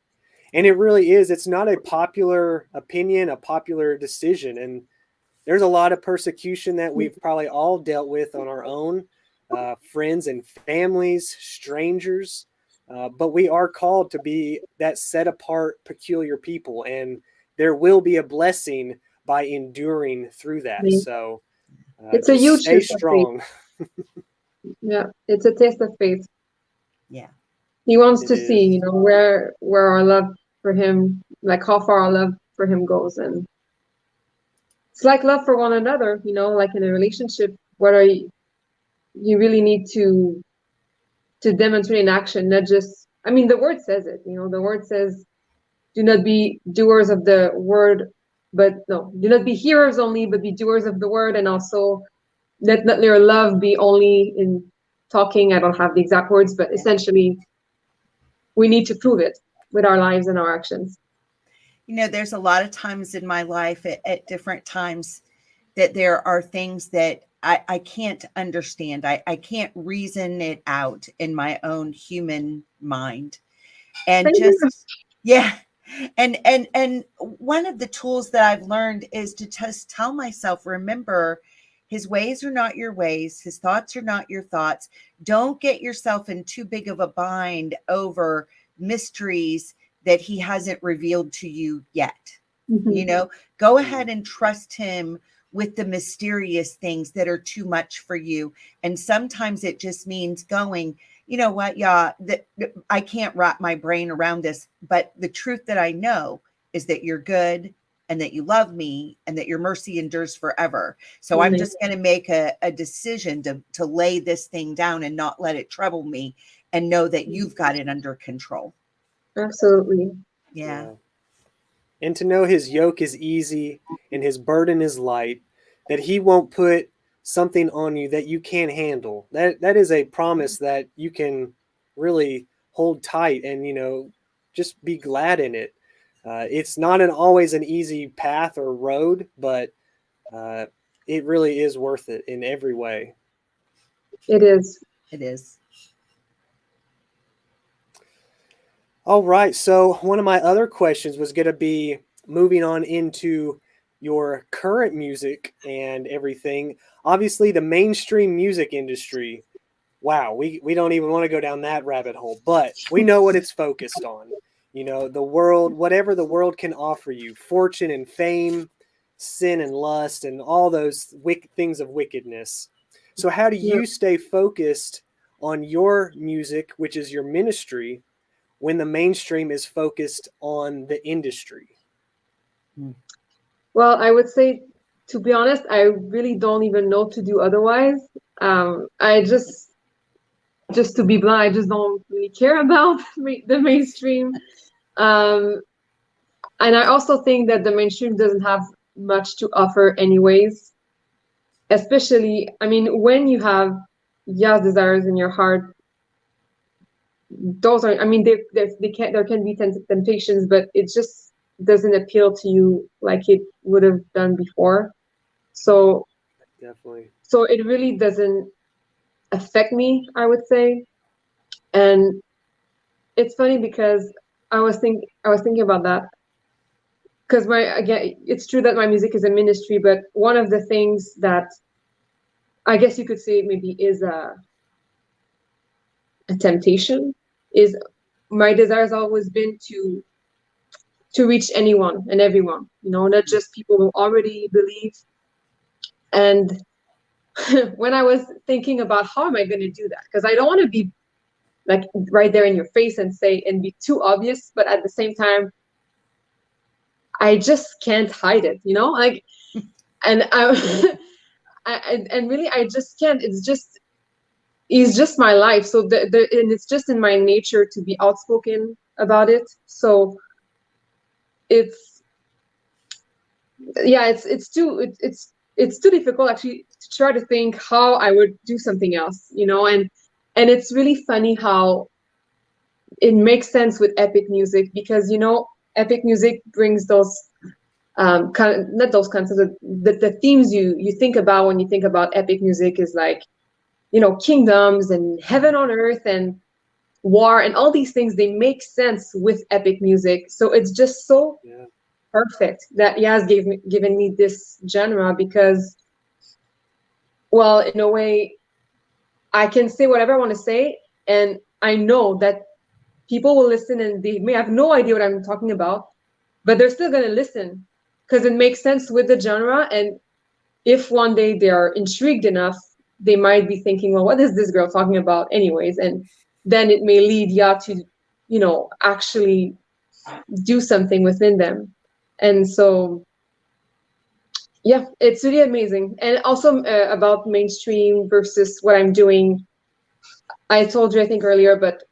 And it really is. It's not a popular opinion, a popular decision. And there's a lot of persecution that we've probably all dealt with on our own, friends and families, strangers. But we are called to be that set apart, peculiar people. And there will be a blessing by enduring through that. So it's a huge stay strong. Yeah, it's a test of faith. Yeah. He wants to see, where our love for him, like how far our love for him goes. And it's like love for one another, like in a relationship, whether you really need to demonstrate in action, not just, the word says it, the word says, do not be doers of the word, do not be hearers only, but be doers of the word. And also let not your love be only in talking. I don't have the exact words, but essentially we need to prove it with our lives and our actions. There's a lot of times in my life at different times that there are things that I can't understand. I can't reason it out in my own human mind. And And one of the tools that I've learned is to just tell myself, remember, his ways are not your ways, his thoughts are not your thoughts. Don't get yourself in too big of a bind over mysteries that he hasn't revealed to you yet. Go ahead and trust him with the mysterious things that are too much for you. And sometimes it just means going, you know what, yeah, I can't wrap my brain around this, but the truth that I know is that you're good and that you love me and that your mercy endures forever. So I'm just going to make a decision to lay this thing down and not let it trouble me and know that you've got it under control. Absolutely. Yeah. And to know his yoke is easy and his burden is light, that he won't put something on you that you can't handle. That is a promise that you can really hold tight and, just be glad in it. It's not always an easy path or road, but it really is worth it in every way. It is. It is. All right. So one of my other questions was going to be moving on into your current music and everything. Obviously, the mainstream music industry, wow, we don't even want to go down that rabbit hole, but we know what it's focused on. The world, whatever the world can offer you, fortune and fame, sin and lust, and all those things of wickedness. So how do you stay focused on your music, which is your ministry, when the mainstream is focused on the industry? Well, I would say, to be honest, I really don't even know to do otherwise. I just to be blunt, I just don't really care about the mainstream. And I also think that the mainstream doesn't have much to offer anyways. Especially, I mean, when you have Yah's desires in your heart, those are, I mean, there can be temptations, but it just doesn't appeal to you like it would have done before. So definitely. So it really doesn't affect me, I would say. And it's funny because I was thinking about that. Because again, it's true that my music is a ministry, but one of the things that I guess you could say maybe is a temptation is my desire has always been to reach anyone and everyone, not just people who already believe. And when I was thinking about how am I going to do that, because I don't want to be like right there in your face and be too obvious, but at the same time, I just can't hide it, like, and and really, I just can't. It's just my life. So and it's just in my nature to be outspoken about it. So it's too difficult actually to try to think how I would do something else, and it's really funny how it makes sense with epic music because epic music brings those not those concepts, the themes you think about when you think about epic music is like kingdoms and heaven on earth and war and all these things. They make sense with epic music, so it's just so perfect that Yaz given me this genre because, well, in a way, I can say whatever I want to say, and I know that people will listen and they may have no idea what I'm talking about, but they're still going to listen because it makes sense with the genre. And if one day they are intrigued enough, they might be thinking, well, what is this girl talking about anyways? And then it may lead Ya to, actually do something within them. And so, yeah, it's really amazing. And also about mainstream versus what I'm doing. I told you, I think earlier, but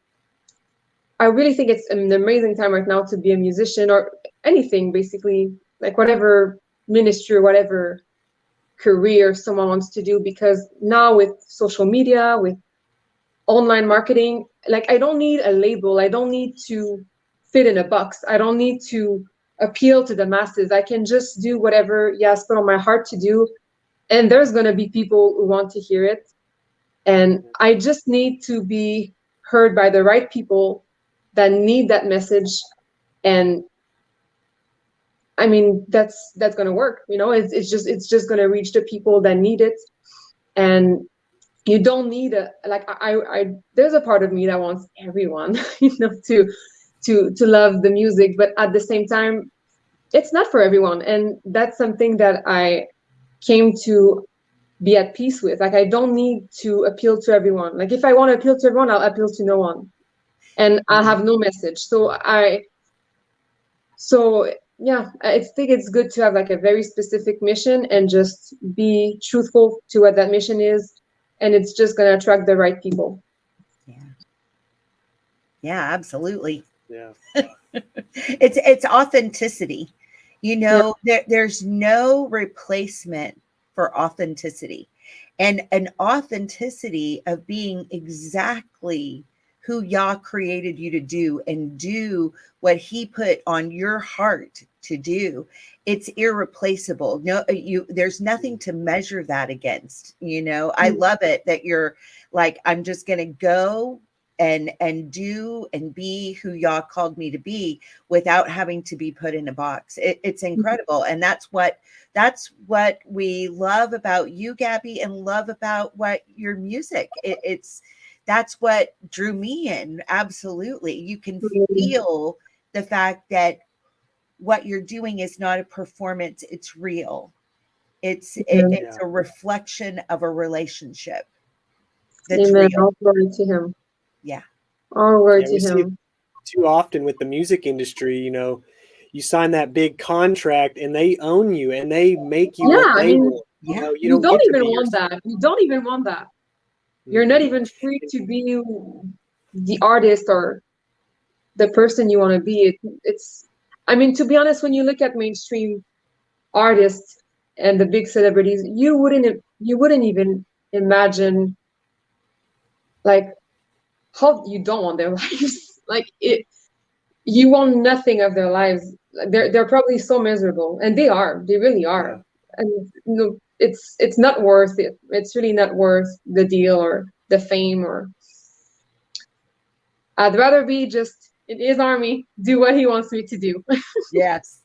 I really think it's an amazing time right now to be a musician or anything, basically, like whatever ministry or whatever career someone wants to do, because now with social media, with online marketing, like I don't need a label. I don't need to fit in a box. I don't need to appeal to the masses. I can just do whatever Yas put on my heart to do. And there's going to be people who want to hear it. And I just need to be heard by the right people that need that message. And I mean, that's going to work. You know, it's just going to reach the people that need it. And you don't need I there's a part of me that wants everyone, you know, to love the music, but at the same time, it's not for everyone. And that's something that I came to be at peace with. Like, I don't need to appeal to everyone. Like, if I want to appeal to everyone, I'll appeal to no one, and I'll have no message. So yeah, I think it's good to have like a very specific mission and just be truthful to what that mission is, and it's just going to attract the right people. Yeah, absolutely. Yeah. It's authenticity. You know, there's no replacement for authenticity, and an authenticity of being exactly who Yah created you to do and do what he put on your heart to do. It's irreplaceable. No, there's nothing to measure that against. You know, I love it that you're like, I'm just going to go and do and be who Yah called me to be without having to be put in a box. It's incredible. And that's what we love about you, Gaby, and love about what your music. That's what drew me in. Absolutely. You can feel the fact that what you're doing is not a performance. It's real. It's a reflection of a relationship. That's Amen. real. All glory to him. Yeah. All glory to We see him. too often with the music industry, you know, you sign that big contract and they own you and they make you what they want. You know, you don't get to even be want yourself. that. You don't even want that. You're not even free to be the artist or the person you want to be. It's, I mean, to be honest, when you look at mainstream artists and the big celebrities, you wouldn't even imagine like how you don't want their lives. Like, you want nothing of their lives. They're probably so miserable, and they really are. And you know, it's not worth it. It's really not worth the deal or the fame. Or I'd rather be just in his army, do what he wants me to do. Yes.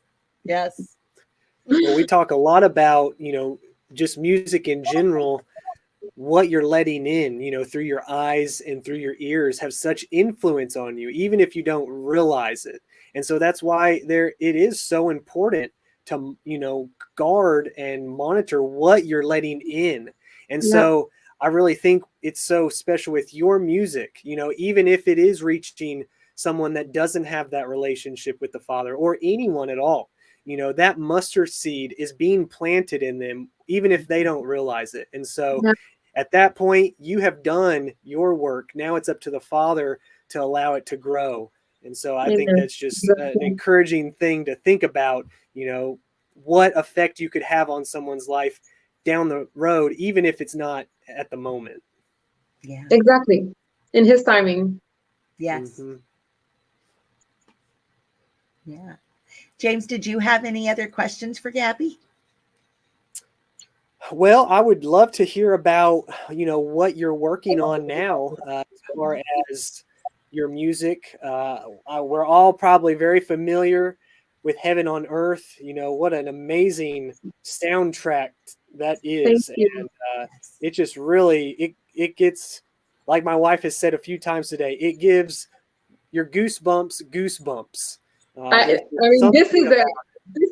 Well, we talk a lot about, you know, just music in general, what you're letting in, you know, through your eyes and through your ears have such influence on you, even if you don't realize it. And so that's why it is so important to, you know, guard and monitor what you're letting in. And so I really think it's so special with your music, you know, even if it is reaching someone that doesn't have that relationship with the Father or anyone at all, you know, that mustard seed is being planted in them, even if they don't realize it. And so at that point, you have done your work. Now it's up to the Father to allow it to grow. And so I think that's just an encouraging thing to think about, you know, what effect you could have on someone's life down the road, even if it's not at the moment. Yeah. Exactly. In his timing. Yes. Yeah. James, did you have any other questions for Gaby? Well, I would love to hear about, you know, what you're working on now as far as your music. We're all probably very familiar with Heaven on Earth. You know, what an amazing soundtrack that is. Thank you. And it just really, it gets, like my wife has said a few times today, it gives your goosebumps. I mean, this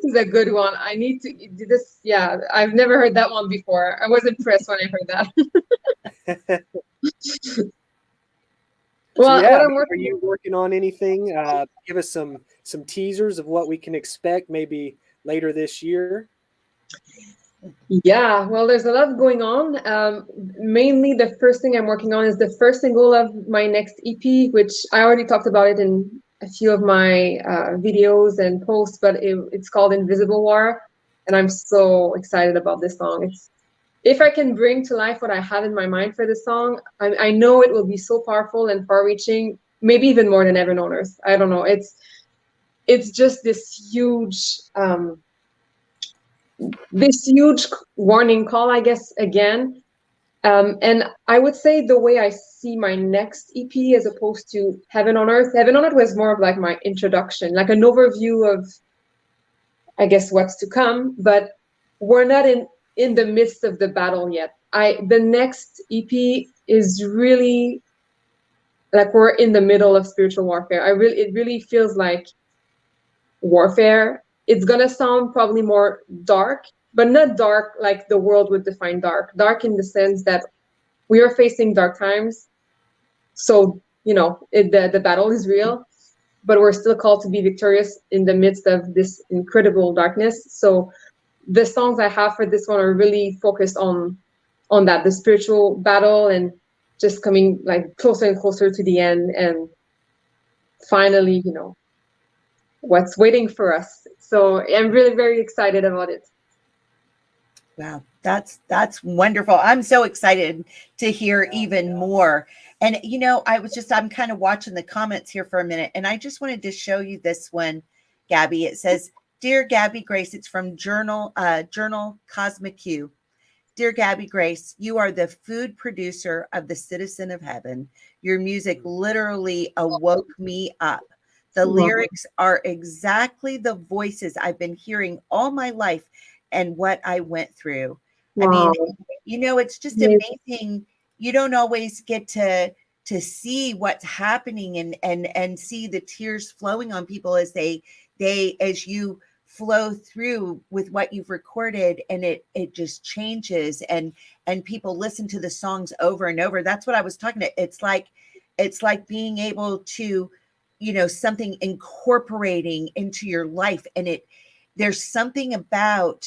is a good one. I need to do this. Yeah, I've never heard that one before. I was impressed when I heard that. Well, yeah, are you working on anything? Give us some teasers of what we can expect maybe later this year. Yeah, well, there's a lot going on. Mainly the first thing I'm working on is the first single of my next EP, which I already talked about it in a few of my videos and posts, but it's called Invisible War, and I'm so excited about this song. If I can bring to life what I have in my mind for this song, I know it will be so powerful and far-reaching, maybe even more than Heaven on Earth. I don't know. It's just this huge warning call, I guess, again. And I would say the way I see my next EP as opposed to Heaven on Earth was more of like my introduction, like an overview of I guess, what's to come, but we're not in the midst of the battle yet. The next EP is really like we're in the middle of spiritual warfare. It really feels like warfare. It's gonna sound probably more dark, but not dark like the world would define dark. Dark in the sense that we are facing dark times. So, the battle is real, but we're still called to be victorious in the midst of this incredible darkness. So the songs I have for this one are really focused on that, the spiritual battle, and just coming like closer and closer to the end, and finally, what's waiting for us. So I'm really very excited about it. Wow, that's wonderful. I'm so excited to hear even more. And I'm kind of watching the comments here for a minute, and I just wanted to show you this one, Gaby. It says, "Dear Gaby Grace," it's from Journal Cosmic Q. "Dear Gaby Grace, you are the food producer of the citizen of heaven. Your music literally awoke me up. The lyrics are exactly the voices I've been hearing all my life and what I went through." Wow. I mean, it's just amazing. You don't always get to see what's happening and see the tears flowing on people as as you flow through with what you've recorded, and it just changes, and people listen to the songs over and over. That's what I was talking about. It's like being able to, something incorporating into your life, and there's something about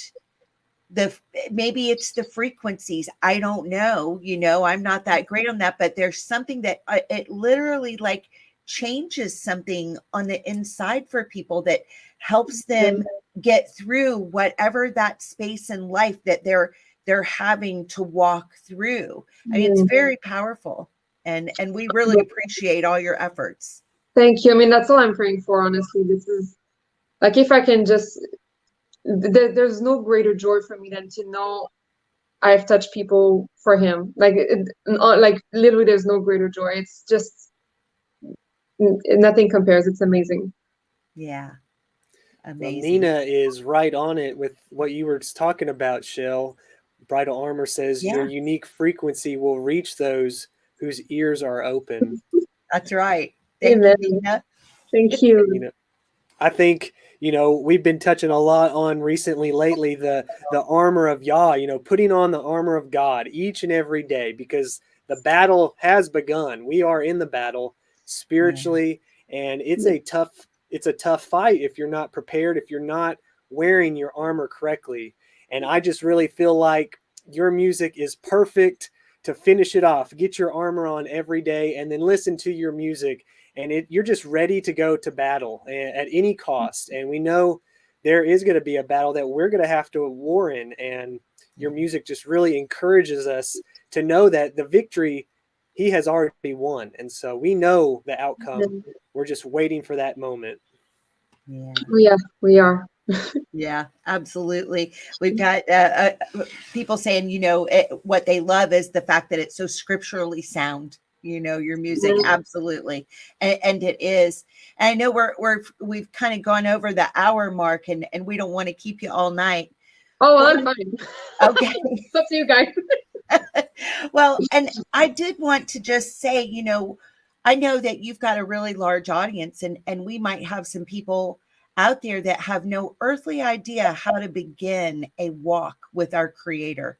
maybe it's the frequencies. I don't know, I'm not that great on that, but there's something that it literally like changes something on the inside for people that helps them get through whatever that space in life that they're having to walk through. I mean, it's very powerful, and we really appreciate all your efforts. Thank you. I mean, that's all I'm praying for, honestly. This is like, if I can just, there's no greater joy for me than to know I've touched people for him. Like, like literally, there's no greater joy. It's just nothing compares. It's amazing. Yeah. Well, Amazing. Nina is right on it with what you were talking about, Chelle. Bridal Armor says your unique frequency will reach those whose ears are open. That's right. Thank you, Nina. Thank you. I think, we've been touching a lot on lately, the armor of Yah, putting on the armor of God each and every day, because the battle has begun. We are in the battle spiritually, and it's a tough fight if you're not prepared, if you're not wearing your armor correctly. And I just really feel like your music is perfect to finish it off. Get your armor on every day, and then listen to your music, and you're just ready to go to battle at any cost. And we know there is going to be a battle that we're going to have to war in, and your music just really encourages us to know that the victory he has already won. And so we know the outcome. We're just waiting for that moment. Yeah, we are. Yeah, absolutely. We've got people saying, what they love is the fact that it's so scripturally sound. Your music, absolutely, and it is. And I know we've kind of gone over the hour mark, and we don't want to keep you all night. Oh, well, I'm fine. Okay, it's up to you guys. Well, and I did want to just say, I know that you've got a really large audience, and we might have some people out there that have no earthly idea how to begin a walk with our Creator.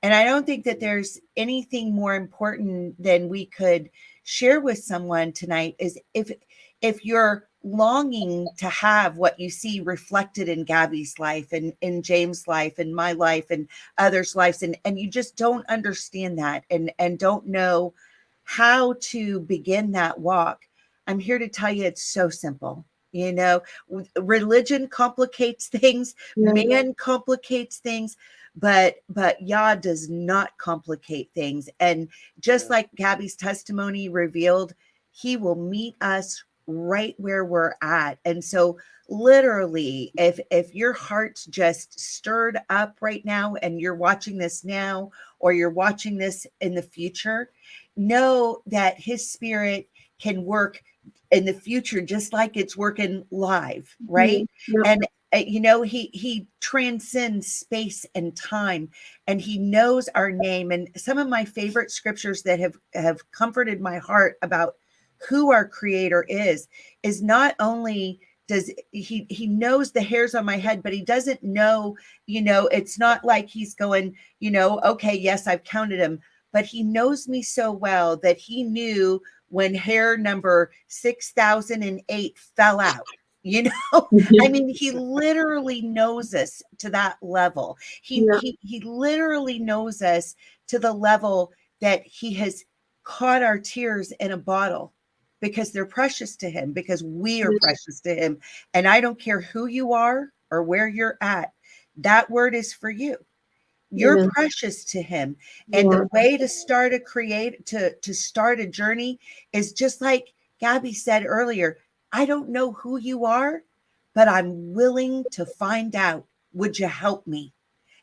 And I don't think that there's anything more important than we could share with someone tonight is if you're longing to have what you see reflected in Gaby's life and in James' life and my life and others' lives, and you just don't understand that and don't know how to begin that walk, I'm here to tell you it's so simple. Religion complicates things, man complicates things, but Yah does not complicate things. And just like Gaby's testimony revealed, he will meet us right where we're at. And so literally, if your heart's just stirred up right now and you're watching this now, or you're watching this in the future, know that his spirit can work in the future just like it's working live, right? you know, he transcends space and time, and he knows our name. And some of my favorite scriptures that have comforted my heart about who our creator is not only does he knows the hairs on my head, but he doesn't know, you know, it's not like he's going, you know, okay, yes, I've counted him, but he knows me so well that he knew when hair number 6008 fell out. You know, I mean, he literally knows us to that level. He literally knows us to the level that he has caught our tears in a bottle because they're precious to him, because we are precious to him. And I don't care who you are or where you're at, that word is for you. You're precious to him. And the way to start to start a journey is just like Gaby said earlier. I don't know who you are, but I'm willing to find out. Would you help me?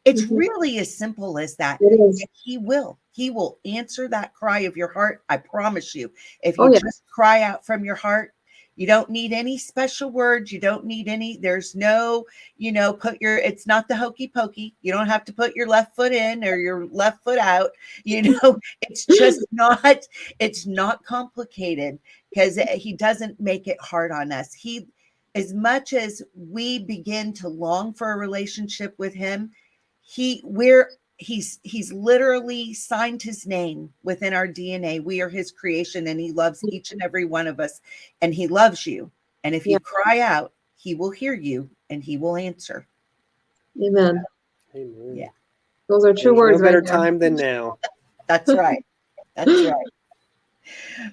It's really as simple as that. It is. He will answer that cry of your heart. I promise you. If you just cry out from your heart, you don't need any special words. You don't need any, there's no, you know, it's not the hokey pokey. You don't have to put your left foot in or your left foot out. You know, it's just not, it's not complicated, because he doesn't make it hard on us. As much as we begin to long for a relationship with him, he's literally signed his name within our DNA. We are his creation, and he loves each and every one of us, and he loves you. And if you cry out, he will hear you and he will answer. Amen. Amen. Yeah. Those are true words. No better time than now. That's right. That's right.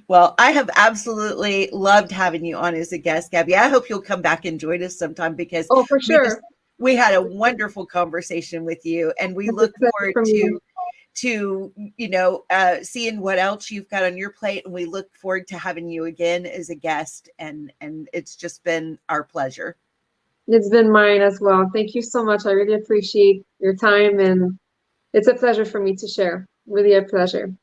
Well, I have absolutely loved having you on as a guest, Gaby. I hope you'll come back and join us sometime, because for sure. We had a wonderful conversation with you, and we look forward to you know, seeing what else you've got on your plate, and we look forward to having you again as a guest, and it's just been our pleasure. It's been mine as well. Thank you so much. I really appreciate your time, and it's a pleasure for me to share. Really a pleasure.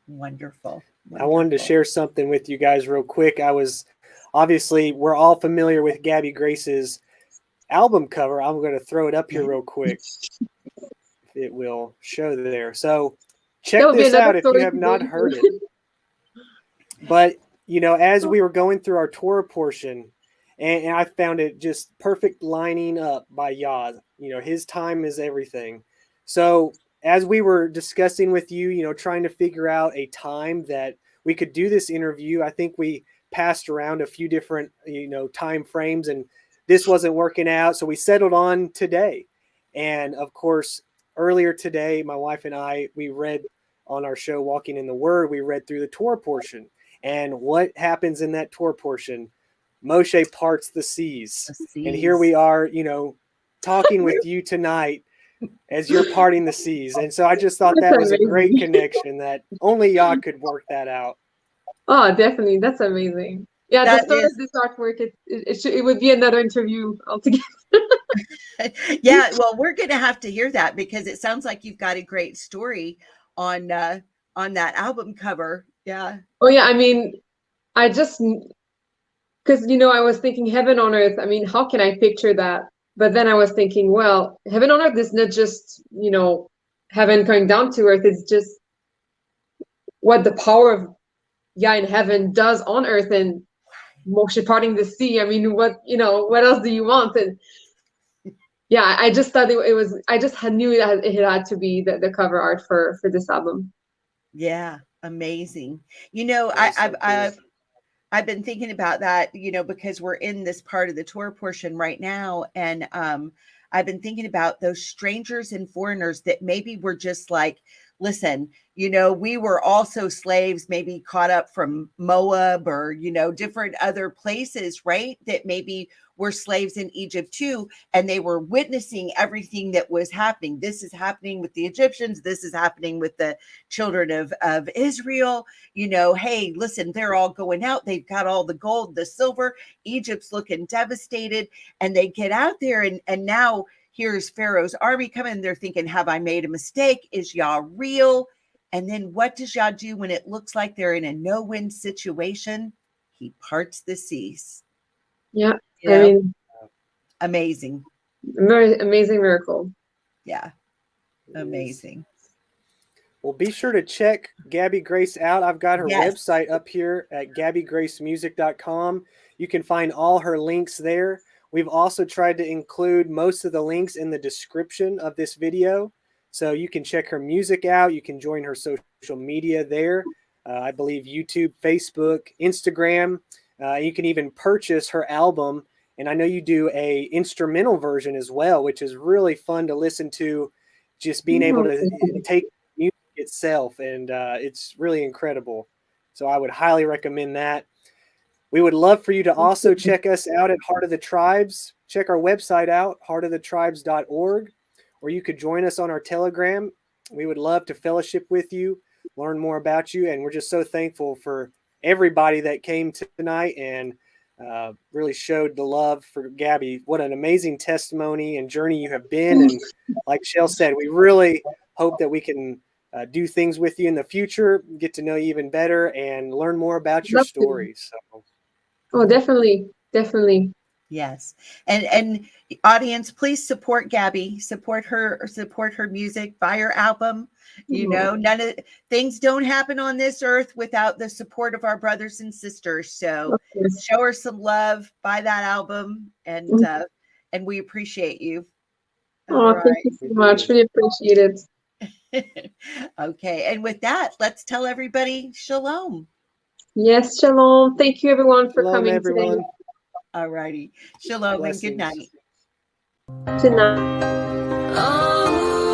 Wonderful. I wanted to share something with you guys real quick. Obviously, we're all familiar with Gaby Grace's album cover. I'm going to throw it up here real quick. It will show there. So check this out if you have not heard it. But, you know, as we were going through our Torah portion, and I found it just perfect lining up by Yah. You know, his time is everything. So as we were discussing with you, you know, trying to figure out a time that we could do this interview, I think we passed around a few different, you know, time frames, and this wasn't working out. So we settled on today. And of course, earlier today, my wife and I, we read on our show, Walking in the Word, we read through the Torah portion. And what happens in that Torah portion? Moshe parts the seas. And here we are, you know, talking with you tonight as you're parting the seas. And so I just thought that was a great connection, that only Yah could work that out. Oh, definitely. That's amazing. Yeah, the start of this artwork, it would be another interview altogether. Yeah, well, we're going to have to hear that, because it sounds like you've got a great story on that album cover. Yeah. Oh, yeah. I mean, because, you know, I was thinking heaven on earth. I mean, how can I picture that? But then I was thinking, well, heaven on earth is not just, you know, heaven coming down to earth. It's just what the power of Yah in heaven does on earth, and Moshe parting the sea. I mean, what else do you want? And yeah, I just thought it was, I just knew that it had to be the cover art for this album. Yeah, amazing. You know, I've been thinking about that, you know, because we're in this part of the tour portion right now. And I've been thinking about those strangers and foreigners that maybe were just like, listen, you know, we were also slaves, maybe caught up from Moab or, you know, different other places, right? That maybe were slaves in Egypt too. And they were witnessing everything that was happening. This is happening with the Egyptians. This is happening with the children of Israel. You know, hey, listen, they're all going out. They've got all the gold, the silver. Egypt's looking devastated. And they get out there, and now here's Pharaoh's army coming. They're thinking, have I made a mistake? Is Yah real? And then what does Yah do when it looks like they're in a no-win situation? He parts the seas. Yeah. You know? I mean, amazing. Very amazing miracle. Yeah. Amazing. Well, be sure to check Gaby Grace out. I've got her Yes. website up here at GabyGraceMusic.com. You can find all her links there. We've also tried to include most of the links in the description of this video. So you can check her music out. You can join her social media there. I believe YouTube, Facebook, Instagram. You can even purchase her album. And I know you do a instrumental version as well, which is really fun to listen to. Just being able to take music itself, and it's really incredible. So I would highly recommend that. We would love for you to also check us out at Heart of the Tribes. Check our website out, heartofthetribes.org, or you could join us on our Telegram. We would love to fellowship with you, learn more about you, and we're just so thankful for everybody that came tonight and really showed the love for Gaby. What an amazing testimony and journey you have been. And like Chelle said, we really hope that we can do things with you in the future, get to know you even better, and learn more about your story. So. Oh, definitely. Definitely. Yes. And audience, please support Gaby, support her music, buy her album. You know, none of things don't happen on this earth without the support of our brothers and sisters. So show her some love, buy that album, and we appreciate you. Oh, thank you so much. Really appreciate it. Okay. And with that, let's tell everybody shalom. Yes, shalom. Thank you everyone for Shalom, coming everyone. today. All righty. Shalom. Blessings. And good night. Good night.